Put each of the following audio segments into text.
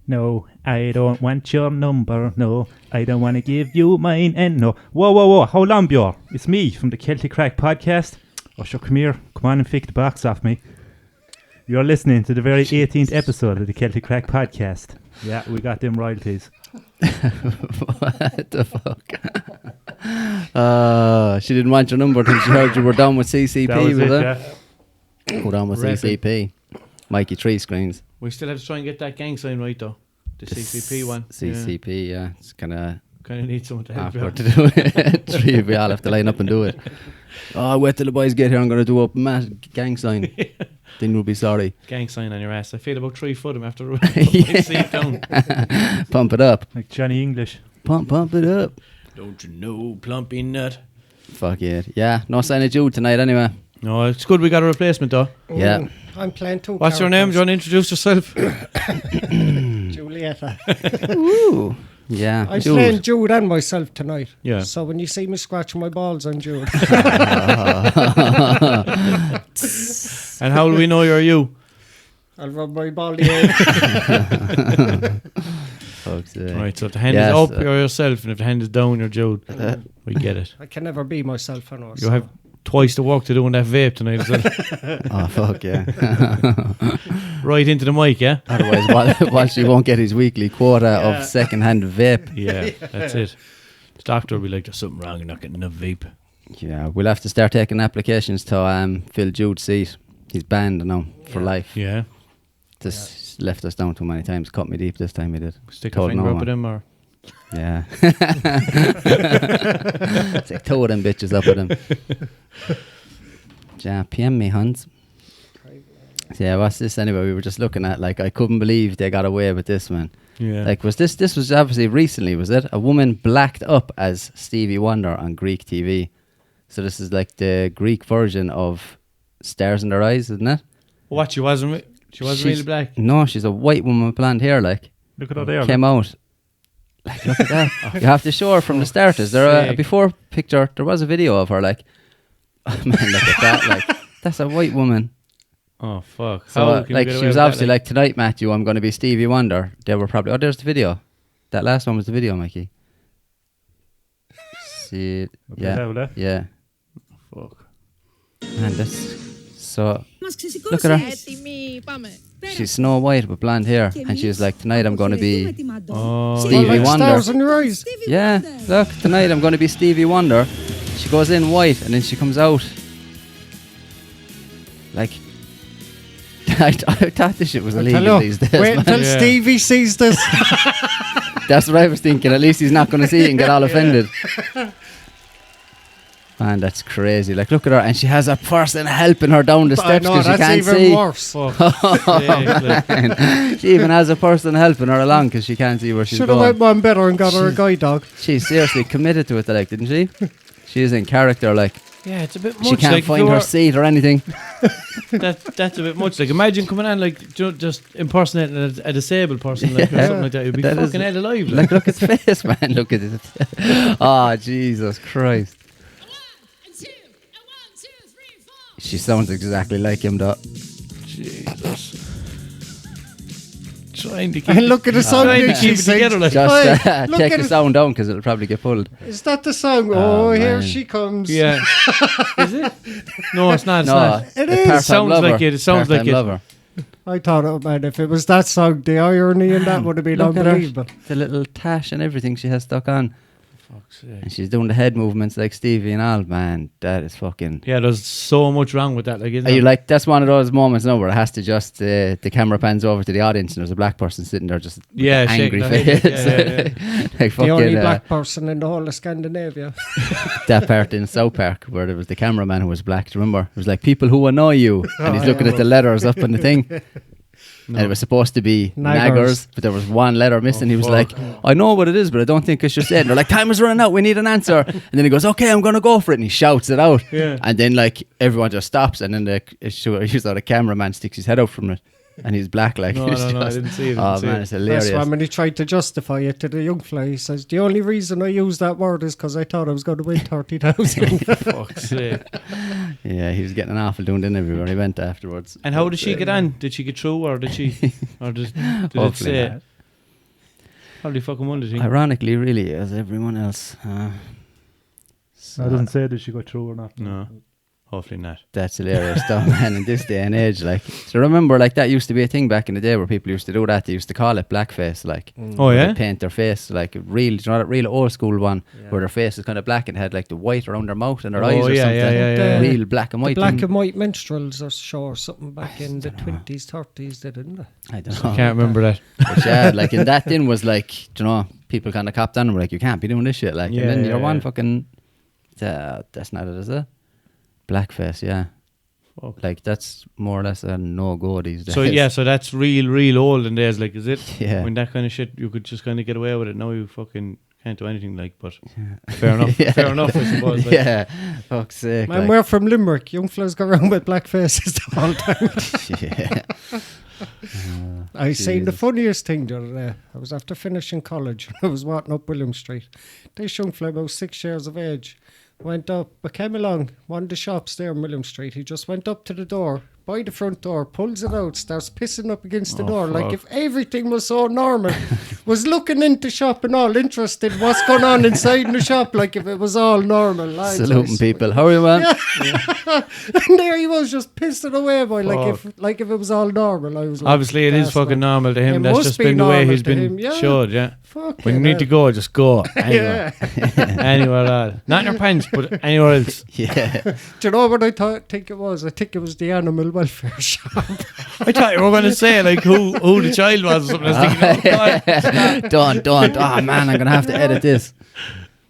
No, I don't want your number. No, I don't want to give you mine. And no. Whoa. Hold on, Björn. It's me from the Celtic Craic podcast. Oh, sure, come here. Come on and fix the box off me. You're listening to the very 18th episode of the Celtic Craic podcast. Yeah, we got them royalties. What the fuck? She didn't want your number until she heard you were done with CCP. That was it, yeah. We're done with CCP. Mikey 3 screens. We still have to try and get that gang sign right though. The CCP one. CCP, yeah. It's kind of need someone to help you. to do it. 3 of we all have to line up and do it. Oh, wait till the boys get here. I'm going to do a gang sign. Then you'll be sorry. Gang sign on your ass. I feel about 3 foot him after seat down. Pump it up. Like Johnny English. Pump it up. Don't you know, plumpy nut? Fuck it. Yeah, no sign of Jude tonight anyway. No, it's good we got a replacement though. Yeah. I'm playing 2 What's your name? Do you want to introduce yourself? Julieta. Ooh. Yeah. I'm playing Jude and myself tonight. Yeah. So when you see me scratching my balls on Jude. And how will we know you're you? I'll rub my bally head. Right, so if the hand is up, you're yourself, and if the hand is down, you're Jude. We get it. I can never be myself, I know. You have twice the work to do on that vape tonight as well. Oh, fuck, yeah. Right into the mic, yeah? Otherwise, Walsh won't get his weekly quota of second-hand vape. Yeah, that's it. The doctor will be like, there's something wrong, you're not getting enough vape. Yeah, we'll have to start taking applications to fill Jude's seat. He's banned now for life. Yeah. Just left us down too many times. Cut me deep this time, he did. Stick a finger up at him, or? Yeah. It's like 2 of them bitches up at him. Yeah, PM me, Hans. So yeah, what's this anyway? We were just looking at, like, I couldn't believe they got away with this, man. Yeah. Like, this was obviously recently, was it? A woman blacked up as Stevie Wonder on Greek TV. So this is like the Greek version of Stars in Their Eyes, isn't it? What, she wasn't really black? No, she's a white woman with blonde hair, like. Look at how they are. Came out. Like, look at that. You have to show her from the start. Is there a before picture? There was a video of her, like, oh man, look at that. Like, that's a white woman. Oh, fuck. So, like, she was obviously like, tonight, Matthew, I'm going to be Stevie Wonder. They were probably, there's the video. That last one was the video, Mikey. See it? Yeah. Yeah. Fuck. Man, that's so. Look at her. She's Snow White with blonde hair, and she was like, tonight I'm going to be Stevie Wonder. Stars in your eyes. Yeah, look, tonight I'm going to be Stevie Wonder. She goes in white, and then she comes out like. I thought this shit was illegal these days. Wait until Stevie sees this. That's what I was thinking. At least he's not going to see it and get all offended. Man, that's crazy. Like, look at her, and she has a person helping her down the steps because she can't see. Worse. She even has a person helping her along because she can't see where she's going. Should have went one better and got her a guide dog. She's seriously committed to it, like, didn't she? She is in character, like. Yeah, it's a bit much. She can't find her seat or anything. That's a bit much. Like, imagine coming on, like, just impersonating a disabled person, like, or something like that. You'd be fucking hell alive. Like, look at his face, man. Look at it. Oh, Jesus Christ. She sounds exactly like him, though. Jesus. Trying to keep and look at the sound keep it together. Like. Just take the sound down because it'll probably get pulled. Is that the song? Oh, here she comes. Yeah. Is it? No, it's not. It's not. It is. It sounds like it. It sounds like it. Lover. I thought, oh man, if it was that song, the irony in that would have been unbelievable. The little tash and everything she has stuck on. Fuck's sake. And she's doing the head movements like Stevie and all, man. That is fucking. Yeah, there's so much wrong with that. Like, isn't Are you like, that's one of those moments now where it has to just, the camera pans over to the audience and there's a black person sitting there just with an angry face. Like the only black person in the whole of Scandinavia. That part in South Park where there was the cameraman who was black. Do you remember? It was like, people who annoy you. And he's looking at the letters up on the thing. No. And it was supposed to be naggers, but there was one letter missing. He was like, I know what it is, but I don't think I should say it. And they're like, time is running out, we need an answer. And then he goes, okay, I'm going to go for it. And he shouts it out. Yeah. And then, like, everyone just stops. And then the cameraman sticks his head out from it. And he's black, like. No, I didn't see it. Oh, man, it's hilarious. That's why when he tried to justify it to the young fly, he says, the only reason I used that word is because I thought I was going to win 30,000. Fuck's sake. Yeah, he was getting an awful doing in everywhere he went afterwards. And how did she get on? Did she get through, or did she? Or did it say? Probably fucking one of the things. Ironically, really, as everyone else. So it doesn't say that she got through or not. No. Hopefully not. That's hilarious though, man, in this day and age. Like, so remember, like, that used to be a thing back in the day where people used to do that. They used to call it blackface, like, Oh, yeah? they paint their face, like, real, you know, that real old school one, where their face is kind of black and had, like, the white around their mouth and their eyes or something. Yeah. Real black and white. Black and white minstrels or sure something back in the 20s, 30s, didn't they? I don't know. I can't remember that. But yeah, like, in that thing was like, you know, people kind of copped on and were like, you can't be doing this shit, like, and then you're one fucking, that's not it, is it? Blackface, yeah. Fuck. Like, that's more or less a no-go these days. So yeah, so that's real olden days, like, is it? Yeah. When that kind of shit, you could just kind of get away with it. Now you fucking can't do anything, like, but fair enough. Yeah. Fair enough, I suppose. Like. Yeah, fuck's sake. Man, like. we're from Limerick. Young fellas go around with black faces the whole time. Yeah. I seen the Jesus. funniest thing the other day. I was after finishing college. I was walking up William Street. This young fella, about 6 years of age, went up. I came along one of the shops there in William Street. He just went up to the door, by the front door, pulls it out, starts pissing up against the door. Like if everything was so normal. Was looking into shop and all interested what's going on inside in the shop. Like if it was all normal. Like, Saluting people. How are you, man? And there he was just pissing away, boy. Like if it was all normal. I was like, Obviously, it is "That's fucking not-" normal to him. It That's must just be been the way normal he's to been him, yeah. showed, yeah. Fuck When you need to go, just go. Anywhere. Anywhere at all. Not in your pants, but anywhere else. Yeah. Do you know what I think it was? I think it was the animal welfare shop. I thought you were going to say, like, who the child was or something. I was thinking, oh, God. Don't. Oh, man, I'm going to have to edit this.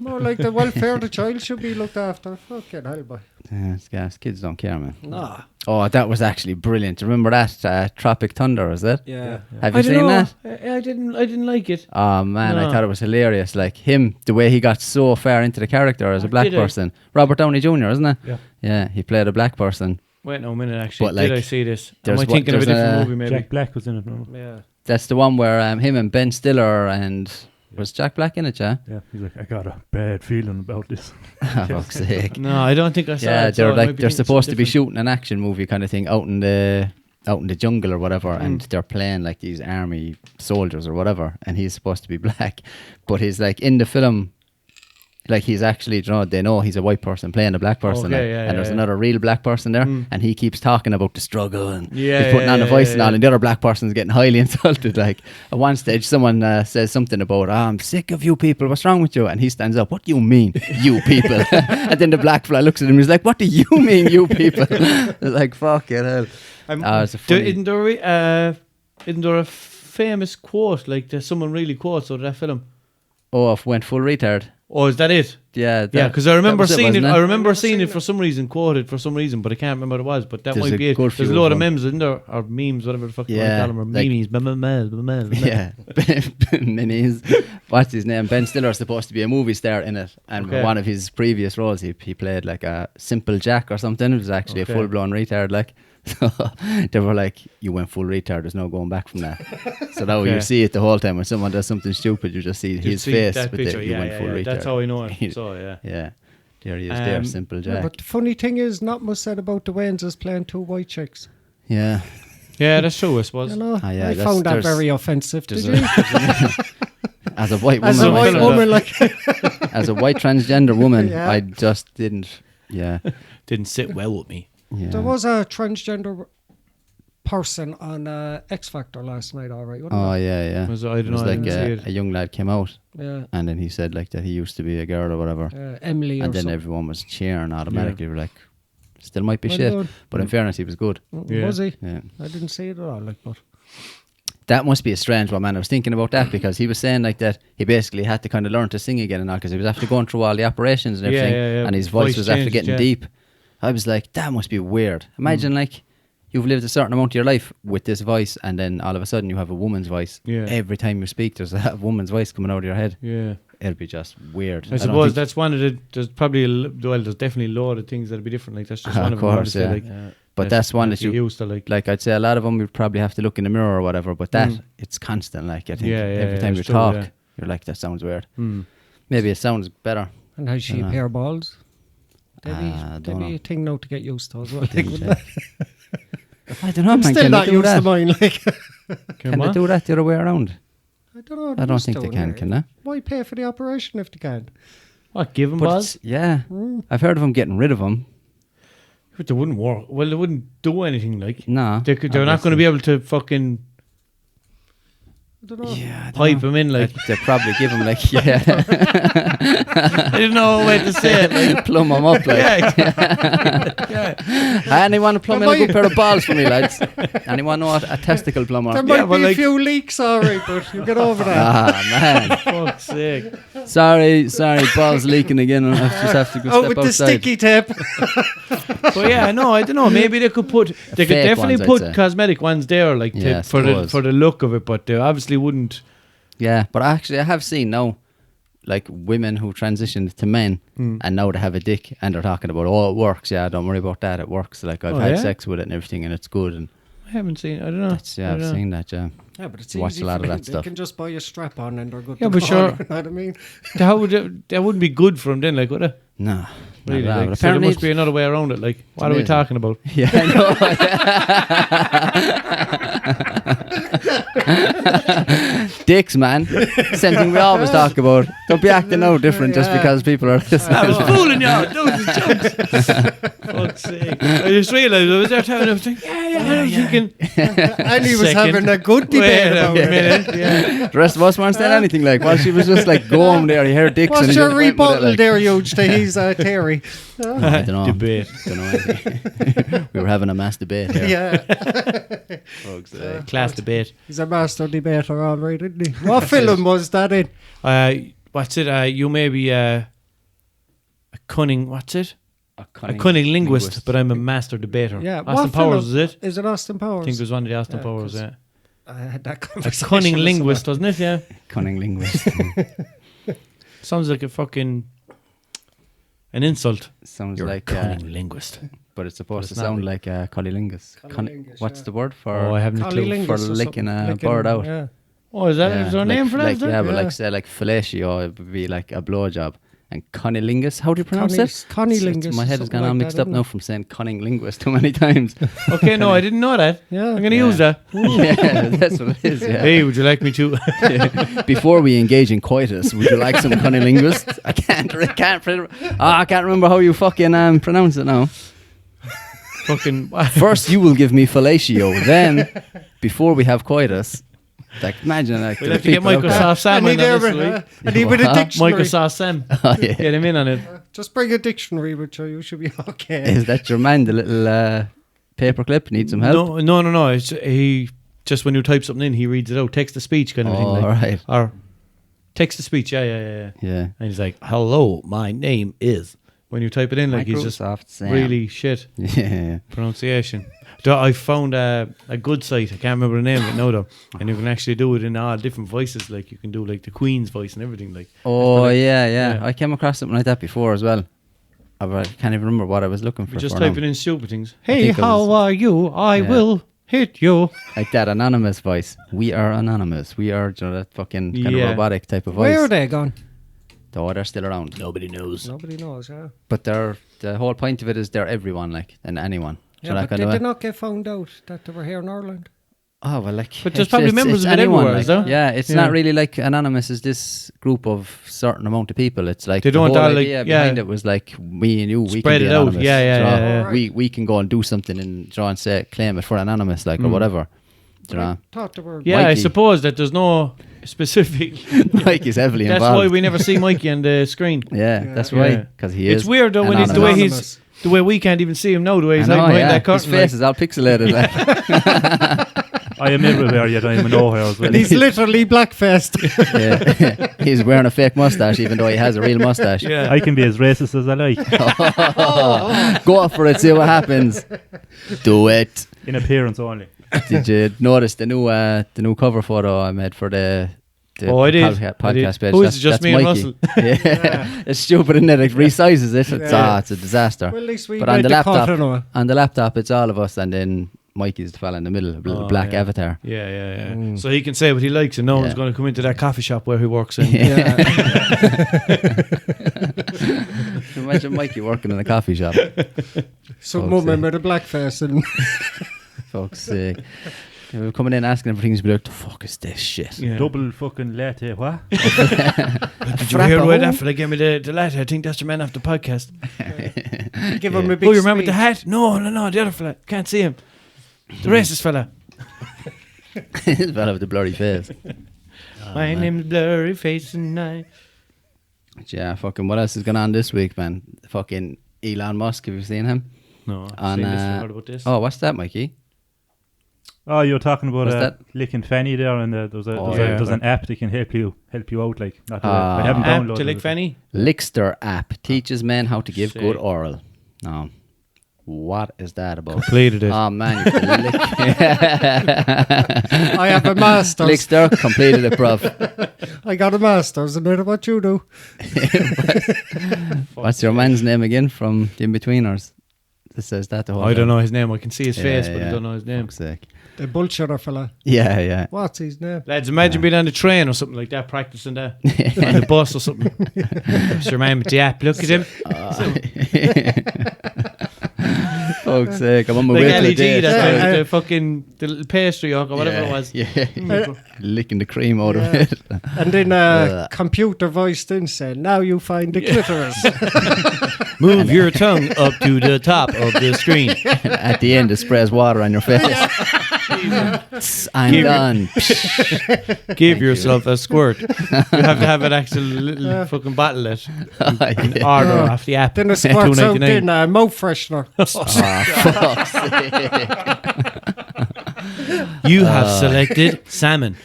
More like the welfare of the child should be looked after. Fucking hell, boy. Yeah, gas. Kids don't care, man. Nah. Oh, that was actually brilliant. Remember that? Tropic Thunder, is it? Yeah. Have I you don't seen know. that? I didn't like it. Oh, man, I No. thought it was hilarious. Like, him, the way he got so far into the character as a black Did I? person. Robert Downey Jr., isn't it? Yeah. Yeah, he played a black person. Wait no, a minute, actually. But, like, Did I see this? Am there's I what- thinking of a there's different a- movie, maybe? Jack Black was in it. Remember? Yeah. That's the one where him and Ben Stiller and... Was Jack Black in it, yeah? Yeah, he's like, I got a bad feeling about this. Oh, fuck's sake. No, I don't think I saw Yeah, it. so I they're might like be they're thinking supposed to be something shooting an action movie kind of thing out in the jungle or whatever, and they're playing like these army soldiers or whatever, and he's supposed to be black, but he's like in the film, like he's actually, you know, they know he's a white person playing a black person, Okay, yeah, and there's yeah. another real black person there, and he keeps talking about the struggle, and Yeah, he's putting on a yeah, voice yeah, and all, yeah. and the other black person's getting highly insulted. Like at one stage, someone says something about, I'm sick of you people. What's wrong with you? And he stands up. What do you mean, you people? And then the black fella looks at him. He's like, what do you mean, you people? Like, fuck it hell. It's a funny. Isn't there a famous quote, like that someone really quotes out of that film? Oh, if went full retard. Oh, is that it? Yeah, Yeah, because I remember that was seeing it. wasn't I remember seeing it for some reason, quoted for some reason, but I can't remember what it was. But that There's might a be it. good There's a few load of of them. memes, isn't there? Or memes, whatever the fuck you want Yeah, to call them, or like- memes. Yeah, Minis. What's his name? Ben Stiller's supposed to be a movie star in it, and Okay. one of his previous roles, he played like a simple Jack or something. It was actually Okay. a full blown retard. Like, so they were like, "You went full retard. There's no going back from that." So now Okay. you see it the whole time when someone does something stupid, you just see You his see face, that but picture, you went full retard. That's how I know it. So yeah. Yeah, there he is. There, Um, simple Yeah, Jack. but the funny thing is, not much said about the Waynes as playing two white chicks. Yeah. Yeah, that's true, I suppose. You know, Ah, yeah, I that's- found that there's- very offensive. Did there's you? As a white woman, As a white Some- woman, like as a white transgender woman, Yeah. I just didn't. Yeah. Didn't sit well with me. Yeah. there was a transgender person on X Factor last night. All right, wasn't Oh there? yeah, yeah. I It don't was know. I like didn't see it. a young lad came out, Yeah, and then he said like that he used to be a girl or whatever, Emily. and or then something. everyone was cheering automatically. We're like, still might be Well shit, done. but in fairness, he was good. Yeah. Was he? Yeah. I didn't see it at all. Like, but That must be a strange one, man. I was thinking about that because he was saying like that he basically had to kind of learn to sing again and all because he was after going through all the operations and Yeah, everything, yeah, yeah. and his voice Voice was after changed, getting yeah. deep. I was like, that must be weird. Imagine like you've lived a certain amount of your life with this voice, and then all of a sudden you have a woman's voice. Yeah. Every time you speak, there's a woman's voice coming out of your head. Yeah. It'd be just weird. I don't suppose think- that's one of the. There's probably there's definitely a lot of things that'll be different. Like that's just one Of of them. course, obviously, yeah. like, But that's one that you're you used to. like. I'd say a lot of them you'd probably have to look in the mirror or whatever. But that it's constant. Like I think Yeah, every yeah, time you it's true, talk, yeah. you're like, that sounds weird. Mm. Maybe it sounds better. and has she Dunno. hair balls? They'd Don't be know. a thing now to get used to as well. Didn't check. I don't know, I'm man. still Can not they do used to that? mine. Like, Can they do that the other way around? I don't know. I don't think they can they? Why pay for the operation if they can't? What, give them But buzz? yeah, I've heard of them getting rid of them. But they wouldn't work. Well, they wouldn't do anything like. No, They're not going to be able to fucking I don't know. Yeah, pipe them in like. they probably give them like yeah, I didn't know a way to say it. Like. plumb them up like. Yeah. Anyone to plumb in a good pair of balls for me, lads? Anyone know a testicle plumber? There might but be like- a few leaks, alright, but you get over that. Ah man, Fuck's sake. sorry, balls leaking again. I just have to go Out step with the outside. sticky tape. But yeah, no, I don't know. Maybe they could put. They could Fake definitely ones, I'd put say. cosmetic ones there, like Yeah, I for suppose. the look of it. But they obviously wouldn't. Yeah, but actually, I have seen now, like women who transitioned to men, and now they have a dick, and they're talking about, oh, it works. Yeah, don't worry about that. It works. Like I've had yeah? sex with it and everything, and it's good. And I haven't seen. I don't know. that's, yeah, I've seen that. Yeah, Yeah, but it's Watched easy a lot for of them. that They stuff. can just buy a strap on and they're good. Yeah, to but go, sure. You know what I mean? How would that wouldn't be good for them then? Like, would it? no, Really? not at all. Like, But so there apparently, must be another way around it. Like, what are we amazing. talking about? yeah, I know. Dicks, man. Same thing we always talk about. Don't be acting no different just because people are listening. I was fooling you. Those are jokes. Fuck's sake. I just realised I was there telling him, I was like, yeah. I was thinking, And he was Second. having a good debate wait a about it. minute. Yeah. The rest of us weren't saying anything like, well, she was just like going there. You heard dicks. and What's he your just went with it, rebuttal like, there, Huge, to his theory? I don't know. Debate. Don't know anything. We were having a mass debate here. Yeah. Folks, eh? Class debate. He's a master debater, all right, isn't he? What film was that in? What's it? You may be a cunning. What's it? A A cunning linguist, but I'm a master debater. Yeah, Austin what Powers, film? is it? Is it Austin Powers? I think it was one of the Austin Yeah, Powers. 'cause Yeah, I had that a conversation. cunning with linguist, wasn't it? Yeah, Cunning linguist. sounds like a fucking an insult. Sounds You're like, a cunning linguist. but it's supposed But to it's not sound like cunnilingus. Cunnilingus, What's yeah. the word for? Oh, I haven't a clue. Collilingus For or something, licking a licking- bird out. Yeah. Oh, is that is there a name for that? Like, is there? yeah, but Yeah. like say like fellatio, it would be like a blowjob. And cunnilingus, how do you pronounce it? Cunnilingus. My head has gone something all like mixed that, up now from saying cunning linguist too many times. Okay, no, I didn't know that. Yeah. I'm going to Yeah. use that. Yeah, that's what it is. Yeah. Hey, would you like me to? Before we engage in coitus, would you like some cunnilingus? I can't remember how you fucking pronounce it now. Fucking. First, you will give me fellatio. Then, before we have coitus, like imagine like We'll the have to get people out there- Microsoft Sam I on need, that there, this week. I need with a What? dictionary. Microsoft Sam. Oh, yeah. Get him in on it. Just bring a dictionary with you. You should be okay. Is that your man, the little paperclip? Need some help? No. It's, he just when you type something in, he reads it out. Text to speech kind of thing. Oh, Like, right. or text to speech. Yeah. Yeah. And he's like, "Hello, my name is." When you type it in, like he's just Microsoft Sam. really shit Yeah. pronunciation. I found a good site. I can't remember the name of it now though, and you can actually do it in all different voices. Like you can do like the Queen's voice and everything. Like Oh, Like, yeah. yeah. I came across something like that before as well. I can't even remember what I was looking for. we just for typing now. in stupid things. Hey, think it how was- are you? I Yeah. will hit you. Like that anonymous voice. We are anonymous. We are, you know, that fucking kind of Yeah. robotic type of voice. Where are they gone? Oh, they're still around. Nobody knows. Nobody knows, yeah. But the whole point of it is they're everyone, like, and anyone. Do you know Yeah, that but kind of did they way? not get found out that they were here in Ireland? Oh, well, like. But there's probably members of it anyone, everywhere, like, is there? Yeah, it's Yeah. not really like anonymous is this group of certain amount of people. It's like They the don't whole all, like, idea yeah. behind it was like me and you, we Spread can be it out. anonymous. Yeah, yeah, do you know? yeah. We can go and do something and try and say claim it for anonymous, like, or whatever. Do you know? I thought they were... Yeah, I Mikey. suppose that there's no specific. Mike is heavily That's involved. why we never see Mikey on the screen. Yeah, that's Yeah. right. Because he is. It's weird though when he's the way he's the way we can't even see him now. The way he's I know, hiding behind yeah. that His curtain. face is all pixelated. Like. I am everywhere, yet I'm in nowhere as well. And he's literally black-faced. Yeah. He's wearing a fake mustache, even though he has a real mustache. Yeah. I can be as racist as I like, Go for it, see what happens. Do it. in appearance only. Did you notice the new cover photo I made for the Oh, I did. podcast page? Who is it? Just me and Mikey. Yeah. It's stupid, isn't it? It resizes it. It's a disaster. Well, at least we But made on the the cut laptop, anyway. it's all of us, and then Mikey's the fella in the middle, a little black yeah. avatar. Yeah. So he can say what he likes, and no one's Yeah. going to come into that coffee shop where he works in. Yeah. Imagine Mikey working in a coffee shop. Some Fuck's woman sake. with a black face and... Fuck's sake. They were coming in asking for things, be like, the fuck is this shit? Yeah. Double fucking latte, what? Did you hear where that fella gave me the latte? I think that's the man off the podcast. Give him a big Oh, you remember the speech. hat? No, the other fella. Can't see him. The racist fella. This fella with the blurry face. My name's Blurry Face and I. Yeah, fucking what else is going on this week, man? Fucking Elon Musk, have you seen him? No, On, heard about this. Oh, what's that, Mikey? Oh, you're talking about What's that? licking fanny there, and there's an app that can help you out. Like, not I Ah. haven't App downloaded to lick it. fanny? Lickster app teaches men how to give Sick. good oral. No. What is that about? Completed it. Oh, man. You can lick. I have a master's. Lickster completed it, bruv. I got a master's, and that's what you do. What's your man's name again from the In-Betweeners? That says that the whole I don't time. know his name. I can see his Yeah, face, but I yeah. don't know his name. Fuck's sake. The bullshitter fella. Yeah, yeah. What's his name? Lads, imagine being on the train or something like that, practicing that. On the bus or something. That's your man with the app. Look at him. Fuck's sake. I'm on my Like way to the LED, date. that's the fucking the little pastry or whatever it was. Yeah. Licking the cream out of Yeah. it. And then computer voiced in said, now you find the clitoris. Move your tongue up to the top of the screen. At the end, it sprays water on your face. I'm Give- done. Give yourself a squirt. You have to have an actual little fucking bottle that you can order off the app. Then it squirts out $2.99. in mouth freshener. Fuck's sake. You have selected salmon.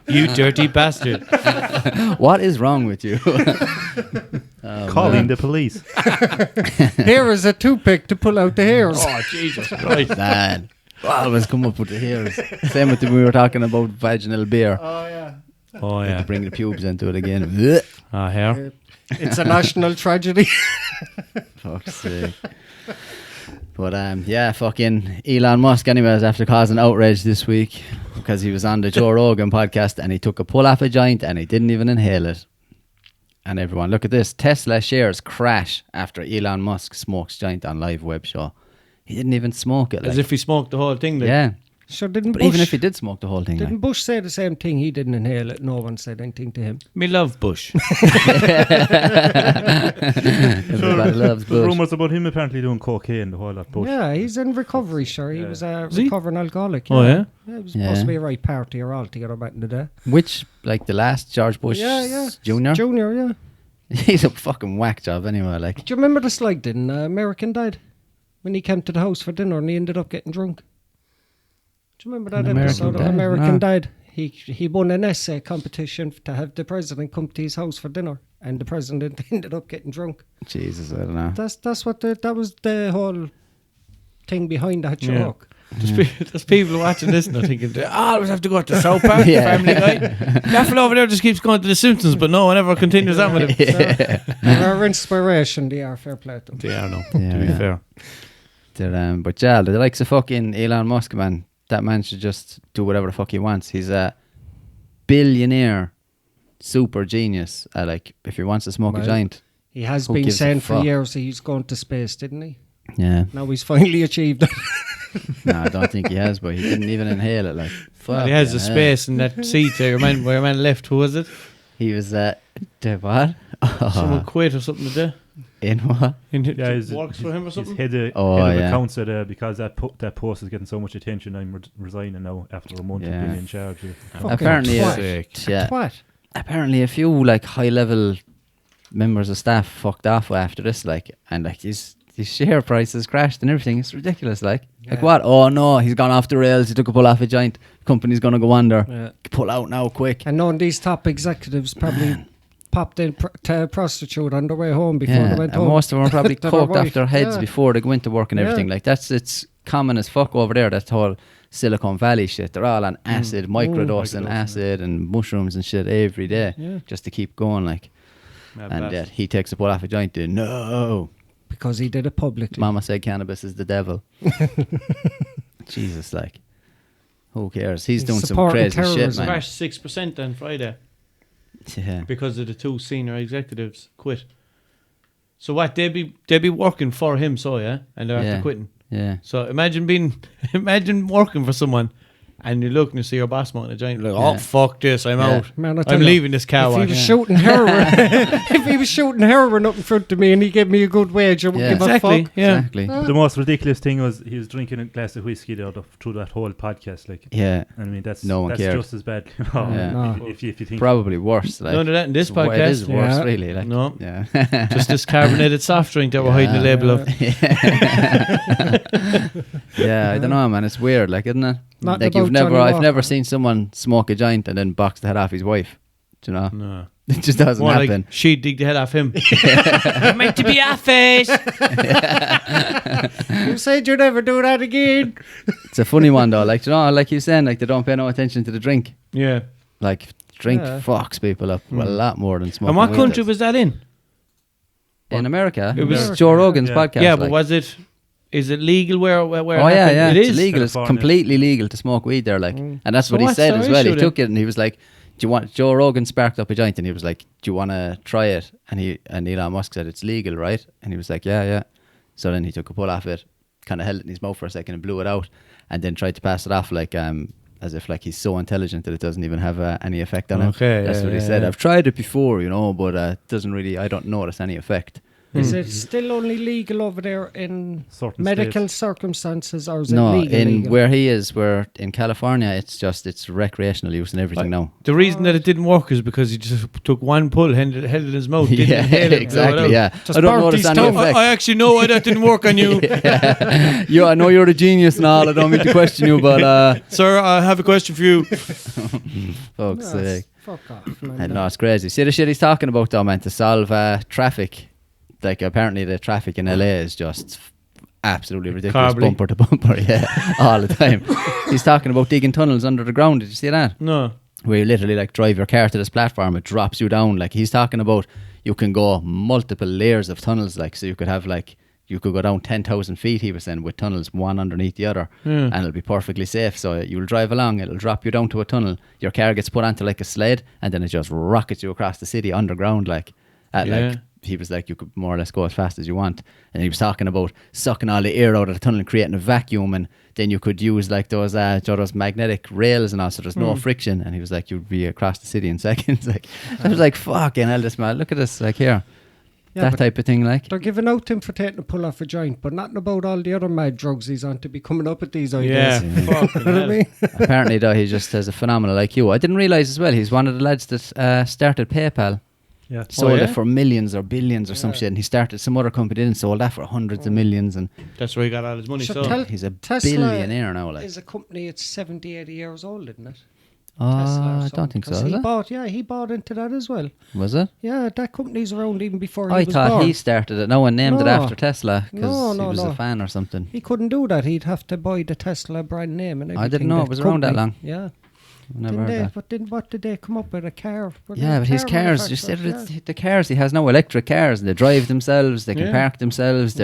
You dirty bastard. What is wrong with you? Calling the police. Here is a toothpick to pull out the hairs. Oh, Jesus Christ. Man. Always come up with the hairs. Same with we were talking about vaginal beer. Oh, yeah. Oh, To yeah. bring the pubes into it again. Blech. Ah, hair. It's a national tragedy. Fuck's sake. But yeah, fucking Elon Musk anyways after causing outrage this week because he was on the Joe Rogan podcast and he took a pull off a joint and he didn't even inhale it. And everyone, look at this. Tesla shares crash after Elon Musk smokes joint on live web show. He didn't even smoke it. As Like. if he smoked the whole thing. Like. Yeah. Sure, didn't But Bush, even if he did smoke the whole thing. didn't Bush say the same thing? He didn't inhale it. No one said anything to him. Me love Bush. Everybody loves There's Bush. rumours about him apparently doing cocaine, the whole lot. Bush. Yeah, he's in recovery, sure. He was a Is he? recovering alcoholic. Oh, yeah? Yeah, he was Yeah. supposed to be a right partier altogether back in the day. Which, like the last George Bush Jr.? Junior, yeah. He's a fucking whack job anyway. Like, Do you remember the slide? Didn't American died when he came to the house for dinner and he ended up getting drunk? Do you remember that An episode American of died? American No. died? He won an essay competition to have the president come to his house for dinner, and the president ended up getting drunk. Jesus, I don't know. That's what that was the whole thing behind that Yeah. joke. There's people watching this and they're thinking, I always have to go to South Park, Yeah. Family Guy. That fella over there just keeps going to The Simpsons, but no one ever continues on with him. Our inspiration, they are fair play to them. They are, no, Yeah, to be yeah. fair. But yeah, the likes of fucking Elon Musk, man. That man should just do whatever the fuck he wants. He's a billionaire, super genius. Like, if he wants to smoke a Well, joint, He has Who been gives a saying for fuck? years that he's going to space, didn't he? yeah. Now he's finally achieved it. No, I don't think he has, but he didn't even inhale it. Like, fuck. He has the yeah. space in that seat there. Where your man left, who was it? He was the what? Someone quit or something today. In what? Yeah, he's- Works for him or He's something? head of Oh, yeah. accounts said because that post is getting so much attention, I'm resigning now after a month Yeah. of being in charge. Fucking Apparently, twat. yeah. What? Apparently, a few like high level members of staff fucked off after this, like, and like his share prices crashed and everything. It's ridiculous, like what? Oh no, he's gone off the rails. He took a pull off a joint. Company's gonna go under. Yeah. Pull out now, quick. And knowing these top executives probably popped in to a prostitute on their way home before Yeah, they went and home. most of them are probably Their coked wife. off their heads Yeah. before they go into work and everything. Yeah. Like it's common as fuck over there. That whole Silicon Valley shit. They're all on acid, microdosing acid and mushrooms and shit every day, Yeah. just to keep going. Like, Mad and bastard. he takes a pull off a joint. No, Because he did it publicly. Mama said cannabis is the devil. Jesus, like, who cares? He's doing some supporting crazy shit, terrorism. man. Crashed 6% on Friday Yeah. because of the two senior executives quit. So what? They'd be working for him, so yeah, and they're Yeah. after quitting. Yeah. So imagine working for someone and you look and you see your boss smoking a joint. You're like, oh, fuck this, I'm out. Man, I tell I'm you, leaving this car If he wash. was shooting heroin, if he was shooting heroin up in front of me and he gave me a good wage, I wouldn't give a fuck. Yeah. Exactly. The most ridiculous thing was he was drinking a glass of whiskey through that whole podcast. Like, Yeah. I mean, that's No one that's cared. just as bad. Yeah. If you think Probably worse. Like, None of that in this Well, podcast. it is worse, Yeah. really. Like, No. Yeah. Just this carbonated soft drink that we're hiding the label of. Yeah, I don't know, man. It's weird, like, isn't it? Not Like about Johnny I've Walker. never seen someone smoke a joint and then box the head off his wife. Do you know? No. It just doesn't More happen. like she'd dig the head off him. You're meant to be a face. You said you'd never do that again. It's a funny one though. Like, you know, like you're saying, like they don't pay no attention to the drink. Yeah. Like drink Yeah. fucks people up a lot more than smoking. And what weed country does. was that in? In America? It was- It's Joe Rogan's Yeah. podcast. Yeah, but like. was it? Is it legal where Oh it yeah, happened? yeah. It It's is legal. It's California. completely legal to smoke weed there. Like, and that's So what he what's said our as well. He issue took it and he was like, "Do you want?" Joe Rogan sparked up a joint and he was like, "Do you want to try it?" And Elon Musk said, "It's legal, right?" And he was like, "Yeah, yeah." So then he took a pull off it, kind of held it in his mouth for a second and blew it out, and then tried to pass it off like as if like he's so intelligent that it doesn't even have any effect on him. Okay, That's yeah, what he yeah, said. yeah. I've tried it before, you know, but it doesn't really. I don't notice any effect. Is it still only legal over there in Certain medical states. circumstances, or is it No, legal? in legal? where he is, where in California, it's recreational use and everything now. The reason that it didn't work is because he just took one pull, held it in his mouth, didn't Yeah, inhale it, blew it exactly. out. Yeah, Just I don't burnt notice his any tongue. effect. I actually know why that didn't work on you. Yeah, I know you're a genius and all. I don't mean to question you, but Sir, I have a question for you. fuck's sake. Fuck off, man. I know, it's crazy. See the shit he's talking about though, man, to solve traffic. Like apparently the traffic in LA is just absolutely ridiculous, Carbly. bumper to bumper, yeah, all the time. He's talking about digging tunnels under the ground. Did you see that? No. Where you literally like drive your car to this platform, it drops you down. Like he's talking about, you can go multiple layers of tunnels. Like so, you could have like you could go down 10,000 feet. He was saying with tunnels one underneath the other, and it'll be perfectly safe. So you'll drive along, it'll drop you down to a tunnel. Your car gets put onto like a sled, and then it just rockets you across the city underground. Like at like. He was like, you could more or less go as fast as you want. And he was talking about sucking all the air out of the tunnel and creating a vacuum. And then you could use like those magnetic rails and all, so there's no friction. And he was like, you'd be across the city in seconds. Like, I was like, fucking hell, this man, look at this, like here. Yeah, that but type of thing, like. they're giving out him for taking a pull off a joint, but nothing about all the other mad drugs he's on to be coming up with these Yeah. ideas. Fucking You know what I hell. mean? Apparently, though, he just has a phenomenal IQ. I didn't realise as well, he's one of the lads that started PayPal. Yeah. Sold yeah? it for millions or billions or some shit. And he started some other company and sold that for hundreds of millions. And That's where he got all his money. So So tell- he's a Tesla billionaire now, like. Is a company, it's 70, 80 years old, isn't it? I don't think so, is it? He bought into that as well. Was it? Yeah, that company's around even before I he was thought born. he started it. No one named it No. after Tesla because No, he was no. a fan or something. He couldn't do that. He'd have to buy the Tesla brand name and everything. I didn't know it the was around that long. Yeah. I've never heard that. What did they come up with? A car? Were they Yeah, a but his car cars, you said manufacturer? the cars, he has no electric cars. They drive themselves, they can Yeah. park themselves.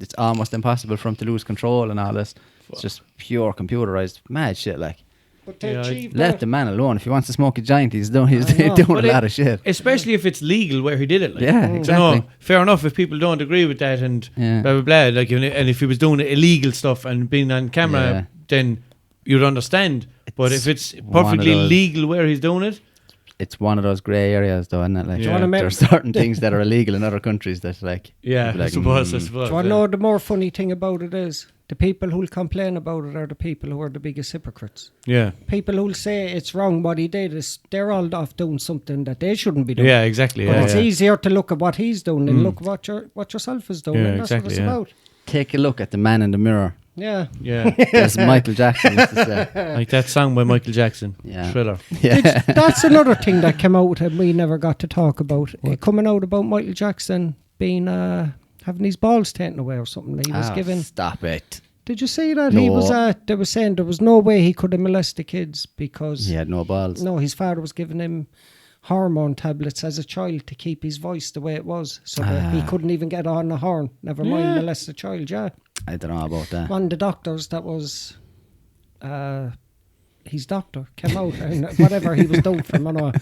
It's almost impossible for him to lose control and all this. It's just pure computerized mad shit, like. But they Yeah, achieved Let that. the man alone. If he wants to smoke a giant, he's doing I know. doing But a lot of shit. especially if it's legal where he did it. Like. Yeah, You exactly. know, fair enough if people don't agree with that and Yeah. blah, blah, blah. Like, and if he was doing illegal stuff and being on camera, Yeah. then you'd understand. But if it's one of perfectly those- legal where he's doing it, It's one of those grey areas, though, isn't it? Like, Do you wanna there's certain things that are illegal in other countries that, like, yeah, you'd be like, I suppose. Do you want to know the more funny thing about it is? The people who'll complain about it are the people who are the biggest hypocrites. Yeah, People who'll say it's wrong what he did is they're all off doing something that they shouldn't be doing. yeah, exactly. But Yeah, it's yeah. easier to look at what he's doing than look at what yourself is doing. Yeah, and that's exactly, what it's yeah. about. take a look at the man in the mirror. Yeah. Yeah, As Michael Jackson used to say. like that song by Michael Jackson, Yeah. Thriller. Yeah. That's another thing that came out and we never got to talk about. Coming out about Michael Jackson being having his balls taken away or something. He was given. Stop it. Did you see that? He No. was they were saying there was no way he could have molested kids because He had no balls. no, his father was giving him hormone tablets as a child to keep his voice the way it was, so that he couldn't even get on the horn. Never mind molest a child. Yeah, I don't know about that. one of the doctors that was his doctor came out and whatever he was doing for him, I know,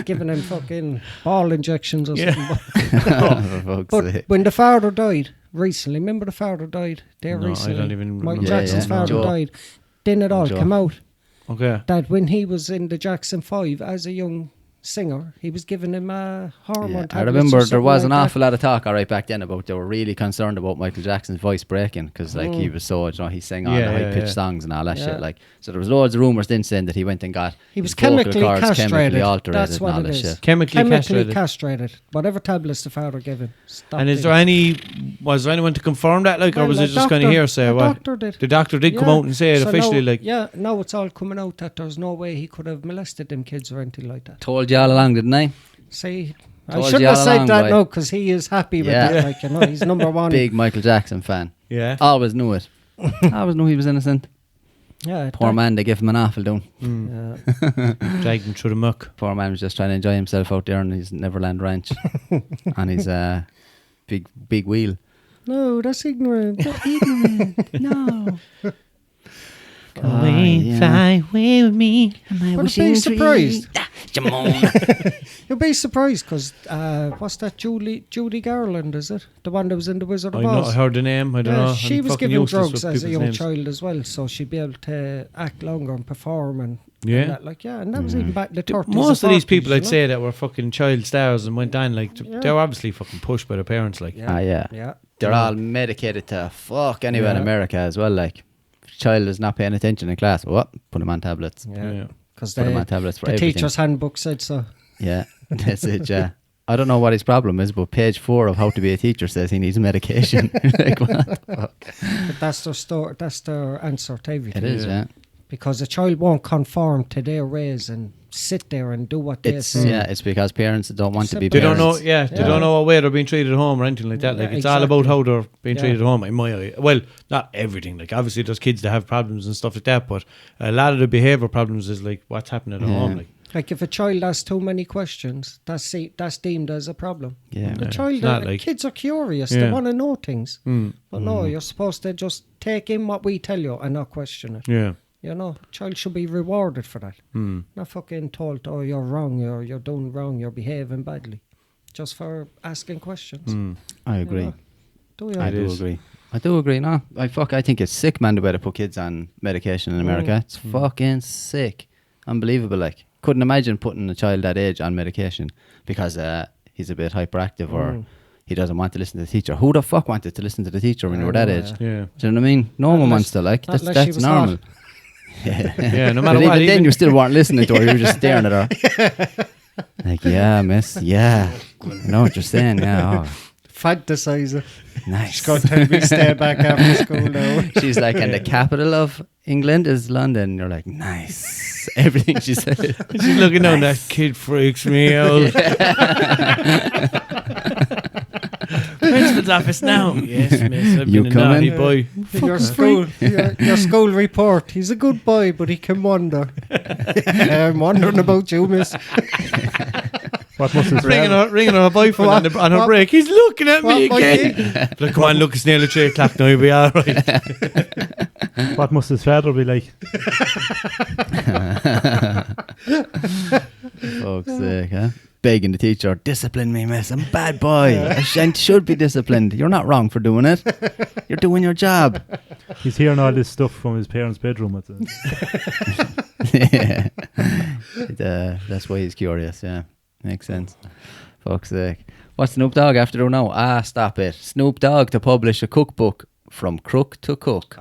giving him fucking ball injections or something. For fuck's But sake. when the father died, recently. Remember the father died there No, I recently? don't even Michael remember. Jackson's father Joe. died. Then it all Joe. came out Okay. that when he was in the Jackson 5 as a young singer, he was giving him a hormone Yeah, I tablets or remember there something was like an that. awful lot of talk right back then about they were really concerned about Michael Jackson's voice breaking because like he was so, he sang all Yeah, the yeah, high pitched yeah. songs and all that Yeah. shit. Like, so there was loads of rumors then saying that he went and got He was his vocal chemically cords castrated. chemically alterated That's and what all it that is. shit. Chemically Castrated. Whatever tablets the father gave him. And is there was there anyone to confirm that, like, or was it just kind of hearsay? The What? doctor did. The doctor did come Yeah. out and say it So officially, now, like, yeah, now it's all coming out that there's no way he could have molested them kids or anything like that. Told you all along, didn't I? See, I Told shouldn't you have all said along, that boy. now because he is happy with Yeah. that. Like, you know, he's number one. Big Michael Jackson fan. yeah. Always knew it. Always knew he was innocent. Yeah, Poor man, they gave him an awful down. Yeah. Dragged him through the muck. Poor man was just trying to enjoy himself out there on his Neverland Ranch. On his big wheel. No, that's ignorant. No. Fly away with me. But be surprised. Jamon. You'll be surprised because what's that? Judy Garland, is it? The one that was in The Wizard of I Oz. heard the name. I don't know. She I'm was fucking given useless drugs with as a people's young names. child as well, so she'd be able to act longer and perform and Yeah. and that, like, and that was even back in the 30s. Most or of these 40s, people, you I'd know? say, that were fucking child stars and went down, like, Yeah. they were obviously fucking pushed by their parents, like. Yeah. Yeah. Yeah. They're all medicated to fuck anyway in Yeah. America as well. Like, if a child is not paying attention in class, what? Put him on tablets. Yeah. Because Put him on tablets for the everything. teacher's handbook said so. Yeah, that's it. Yeah. I don't know what his problem is, but page 4 of How to Be a Teacher says he needs medication. Like, what the fuck? But that's their story. That's their answer to everything. It is, yeah. Because a child won't conform to their ways and sit there and do what they It's say. yeah. It's because parents don't want to be They don't parents. know, yeah, they Yeah. don't know what way they're being treated at home or anything like that. Like, Yeah, it's all about exactly. how they're being Yeah. treated at home, in my eye. Well, not everything. Like, obviously, there's kids that have problems and stuff like that, but a lot of the behavior problems is like what's happening at home. Like, Like if a child asks too many questions, that's deemed as a problem. Yeah. The Yeah. child, It's not like- kids are curious. Yeah. They want to know things. mm, But no, you're supposed to just take in what we tell you and not question it. yeah, You know, child should be rewarded for that. Not fucking told, oh, you're wrong, you're doing wrong, you're behaving badly. Just for asking questions. I You agree. know? Do you? I do agree. I do agree. No, I think it's sick, man, the way to put kids on medication in America. It's fucking sick. Unbelievable. Like, couldn't imagine putting a child that age on medication because he's a bit hyperactive or he doesn't want to listen to the teacher. Who the fuck wanted to listen to the teacher when you were that age? Yeah. yeah. Do you know what I mean? No one wants to, like. not unless she That's was normal. hot. Yeah, no But matter what. even then, Even, you still weren't listening to her. You were just staring at her. Like, yeah, miss. Yeah. I know what you're saying. Yeah. Oh, Fantasizer. nice. She's going to tell me stay back after school now. She's like, and the capital of England is London. You're like, nice. Everything she said. she's looking down, that kid freaks me out. Principal's office now. Yes, miss. I've You been a naughty coming? boy. Your school report. He's a good boy, but he can wander. I'm wondering about you, miss. What must his Ringing father, her boyfriend on her What? break. He's looking at me What, again. Like, come on, look, it's nearly 3 o'clock now. You'll be all right. what must his father be like? Fuck's sake, huh? Begging the teacher, discipline me, miss. I'm a bad boy. I should be disciplined. You're not wrong for doing it. You're doing your job. He's hearing all this stuff from his parents' bedroom. Yeah. That's why he's curious, yeah. Makes sense. Fuck's sake. What's Snoop Dogg after do now? Stop it. Snoop Dogg to publish a cookbook from crook to cook.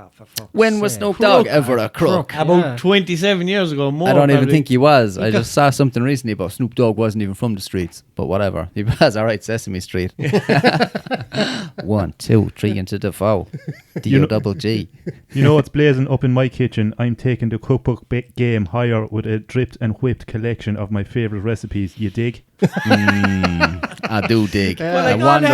When was Snoop Dogg ever a crook? About 27 years ago, more. I don't even probably. think he was. I just saw something recently about Snoop Dogg wasn't even from the streets. But whatever. He was alright, Sesame Street. 1, 2, 3 into the 4. D-O-double-G. You know what's blazing up in my kitchen? I'm taking the cookbook game higher with a dripped and whipped collection of my favourite recipes. You dig? I do dig. Well, I like, wonder.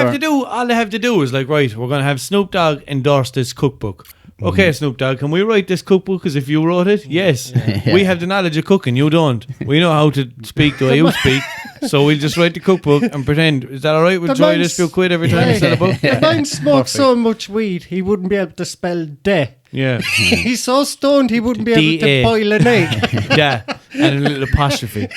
all they have to do is like, right, we're going to have Snoop Dogg endorse this cookbook. Okay, Snoop Dogg, can we write this cookbook as if you wrote it? Yes. Yeah. We have the knowledge of cooking, you don't. We know how to speak the way you speak, so we'll just write the cookbook and pretend. Is that alright? We'll The try man's- this few quid every time you sell a book. The man smoked so much weed, he wouldn't be able to spell de. Yeah. He's so stoned, he wouldn't be able D-A. to boil an egg. Yeah. and a little apostrophe.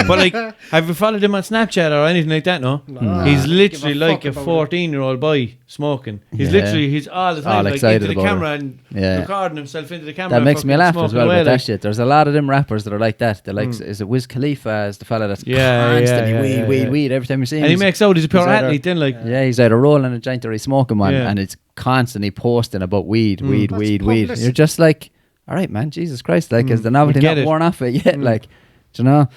But like, have you followed him on Snapchat or anything like that? No. He's literally like a 14-year-old boy smoking. He's all the time All like excited into the about camera and recording himself into the camera. That makes me laugh as smoking well away, with that like. shit. There's a lot of them rappers that are like that. They're like, is it Wiz Khalifa? Is the fella that's constantly weed every time you see him? And he makes out he's a pure he's either- athlete then, like. Yeah, he's either rolling a joint or he's smoking one, Yeah. and it's constantly posting about weed. That's publicity. You're just like, all right, man, Jesus Christ, like, is the novelty get not it. worn off it yet? Like, do you know,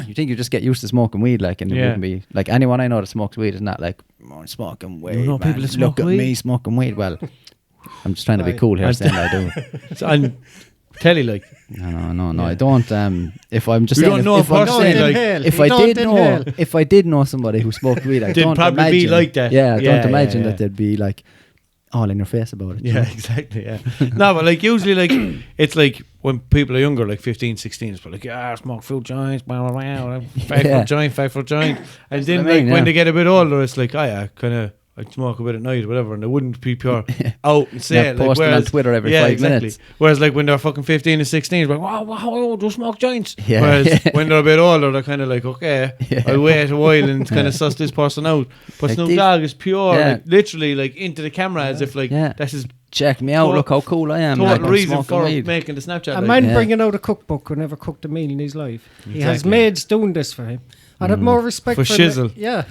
you think you just get used to smoking weed, like, and it wouldn't be like anyone I know that smokes weed is not like, I'm smoking weed. know man. people that smoke Look weed? at me smoking weed. Well, I'm just trying to be cool here, saying I do. So, and Telly, like. No, I don't. If I'm just You saying, don't know if I'm personally, saying, like, if I did know somebody who smoked weed, I They'd don't probably imagine, be like that. Yeah, I Yeah, don't imagine yeah. that they'd be like all in your face about it. you Yeah, know? exactly, yeah. No, but like usually like it's like when people are younger, like 15, 16, it's like, smoke fruit joints, blah, blah, blah, five foot joint. And then what I mean, like when yeah. they get a bit older, it's like, kind of like smoke a bit at night or whatever, and they wouldn't be pure out and say Yeah, it. Like, posting on whereas, Twitter every 5 minutes. Whereas like when they're fucking 15 and 16, it's like, wow, do smoke joints. Yeah. Whereas when they're a bit older, they're kind of like, okay, Yeah. I'll wait a while and kind of suss this person out. But Like Snoop these- Dogg is pure, Yeah. like literally like into the camera as if like that's his Check me out, look how cool I am. total Like, I'm reason smoking for weed. making the Snapchat. A like. man Yeah. bringing out a cookbook who never cooked a meal in his life. He has Exactly. maids doing this for him. I'd have more respect For for shizzle. him. Yeah.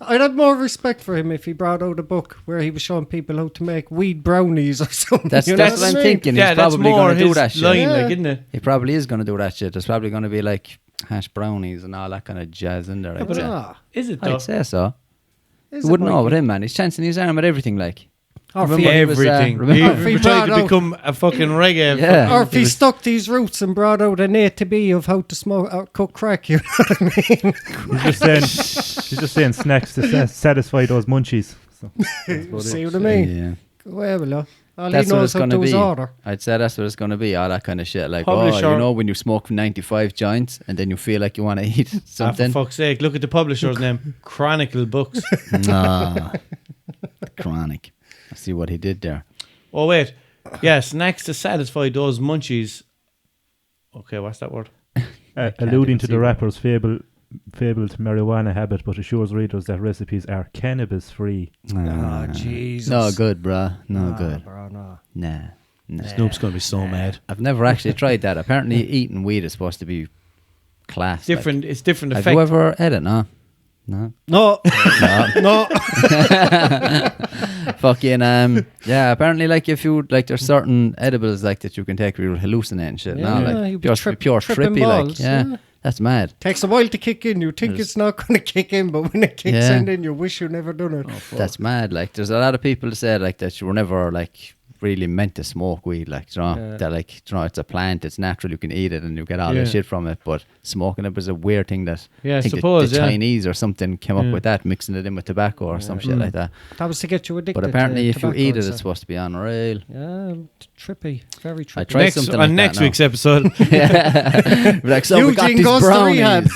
I'd have more respect for him if he brought out a book where he was showing people how to make weed brownies or something. That's you know what I'm I mean? thinking. Yeah, He's that's probably more going to do his that shit. line, Yeah. like, isn't it? He probably is going to do that shit. There's probably going to be like hash brownies and all that kind of jazz in there. I'd say. Is it though? I'd say so. Is You it, wouldn't know Mikey? with him, man. He's chancing his arm at everything, like. Or if Remember he- he was, Everything. remember- He tried to become a fucking reggae. Yeah. Or if he stuck these roots and brought out an A to B of how to smoke or cook crack, you know what I mean? He's just saying snacks to satisfy those munchies. So, that's about See it. what I mean? Yeah. Well, all That's he what knows it's how going to to do is be. order. I'd say that's what it's going to be. All that kind of shit. Like, Publisher. you know, when you smoke 95 joints and then you feel like you want to eat Ah, for something. fuck's sake, look at the publisher's name. Chronicle Books. Nah. Chronic. I see what he did there. Oh, wait. Yeah, snacks to satisfy those munchies. Okay, what's that word? Alluding even to see the what- rapper's fabled marijuana habit, but assures readers that recipes are cannabis-free. Oh, Jesus. No good, bruh. No Nah, good. bro, no. Nah. Snoop's going to be so mad. I've never actually tried that. Apparently, eating weed is supposed to be class. Different. It's different Like, effect. have you ever had it? No. No. No. No. Fucking yeah. Apparently, like if you like, there's certain edibles like that you can take where you'll hallucinate and shit. Yeah, no, you'll like be pure tripping trippy, balls, like yeah, yeah. that's mad. Takes a while to kick in. You think There's- it's not going to kick in, but when it kicks Yeah. in, then you wish you never done it. That's mad. Like there's a lot of people that say like that you were never like really meant to smoke weed. Like you know Yeah. that like you know it's a plant, it's natural, you can eat it and you get all Yeah. the shit from it. But smoking it was a weird thing that Yeah, I I think suppose, the yeah. Chinese or something came Yeah. up with that, mixing it in with tobacco or some shit like that. That was to get you addicted. But apparently, to if you tobacco eat and it, stuff. it's supposed to be unreal. Yeah, trippy. Very trippy. I tried something like on that next now. week's episode. Be like, so we got Eugene these goes to brownies. rehab.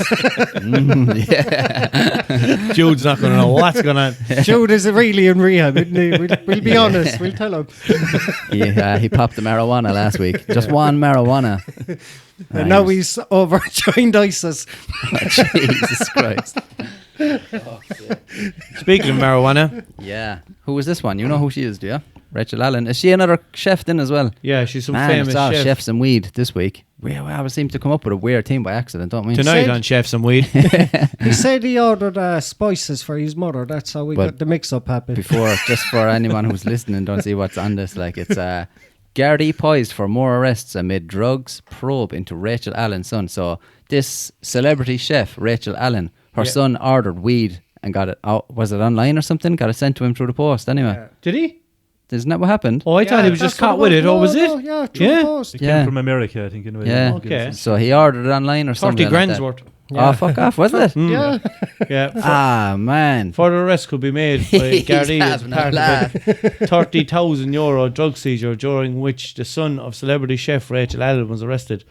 Yeah. Jude's not going to know what's going on. Jude is really in rehab, isn't he? We'll be honest. We'll tell him. He popped the marijuana last week. Just one marijuana. And now he's over joined ISIS. Jesus Christ. Speaking of marijuana, Yeah. Who is this one? You know who she is, do you? Rachel Allen. Is she another chef then as well? yeah, she's some Man, famous it's all chef. chefs and weed this week. We always seem to come up with a weird thing by accident, don't we? Tonight Said- on Chefs and Weed. He said he ordered spices for his mother. That's how we But got the mix-up happen. Before, just for anyone who's listening, don't see what's on this. Like it's Gardaí poised for more arrests amid drugs probe into Rachel Allen's son. So this celebrity chef, Rachel Allen, her Yeah. son ordered weed and got it out. Was it online or something? Got it sent to him through the post. Anyway, Did he? isn't that what happened? Oh, I thought he was just caught with it. Or was it? No, yeah, through Yeah. the post. It Yeah. came from America, I think. Anyway. Yeah. Okay. So he ordered it online or 30 something. grand's like that. worth. Oh, fuck off, was it? Yeah. Yeah. Ah, man. Further arrest could be made by He's Gardaí as having a part of laugh. a €30,000 drug seizure during which the son of celebrity chef Rachel Allen was arrested.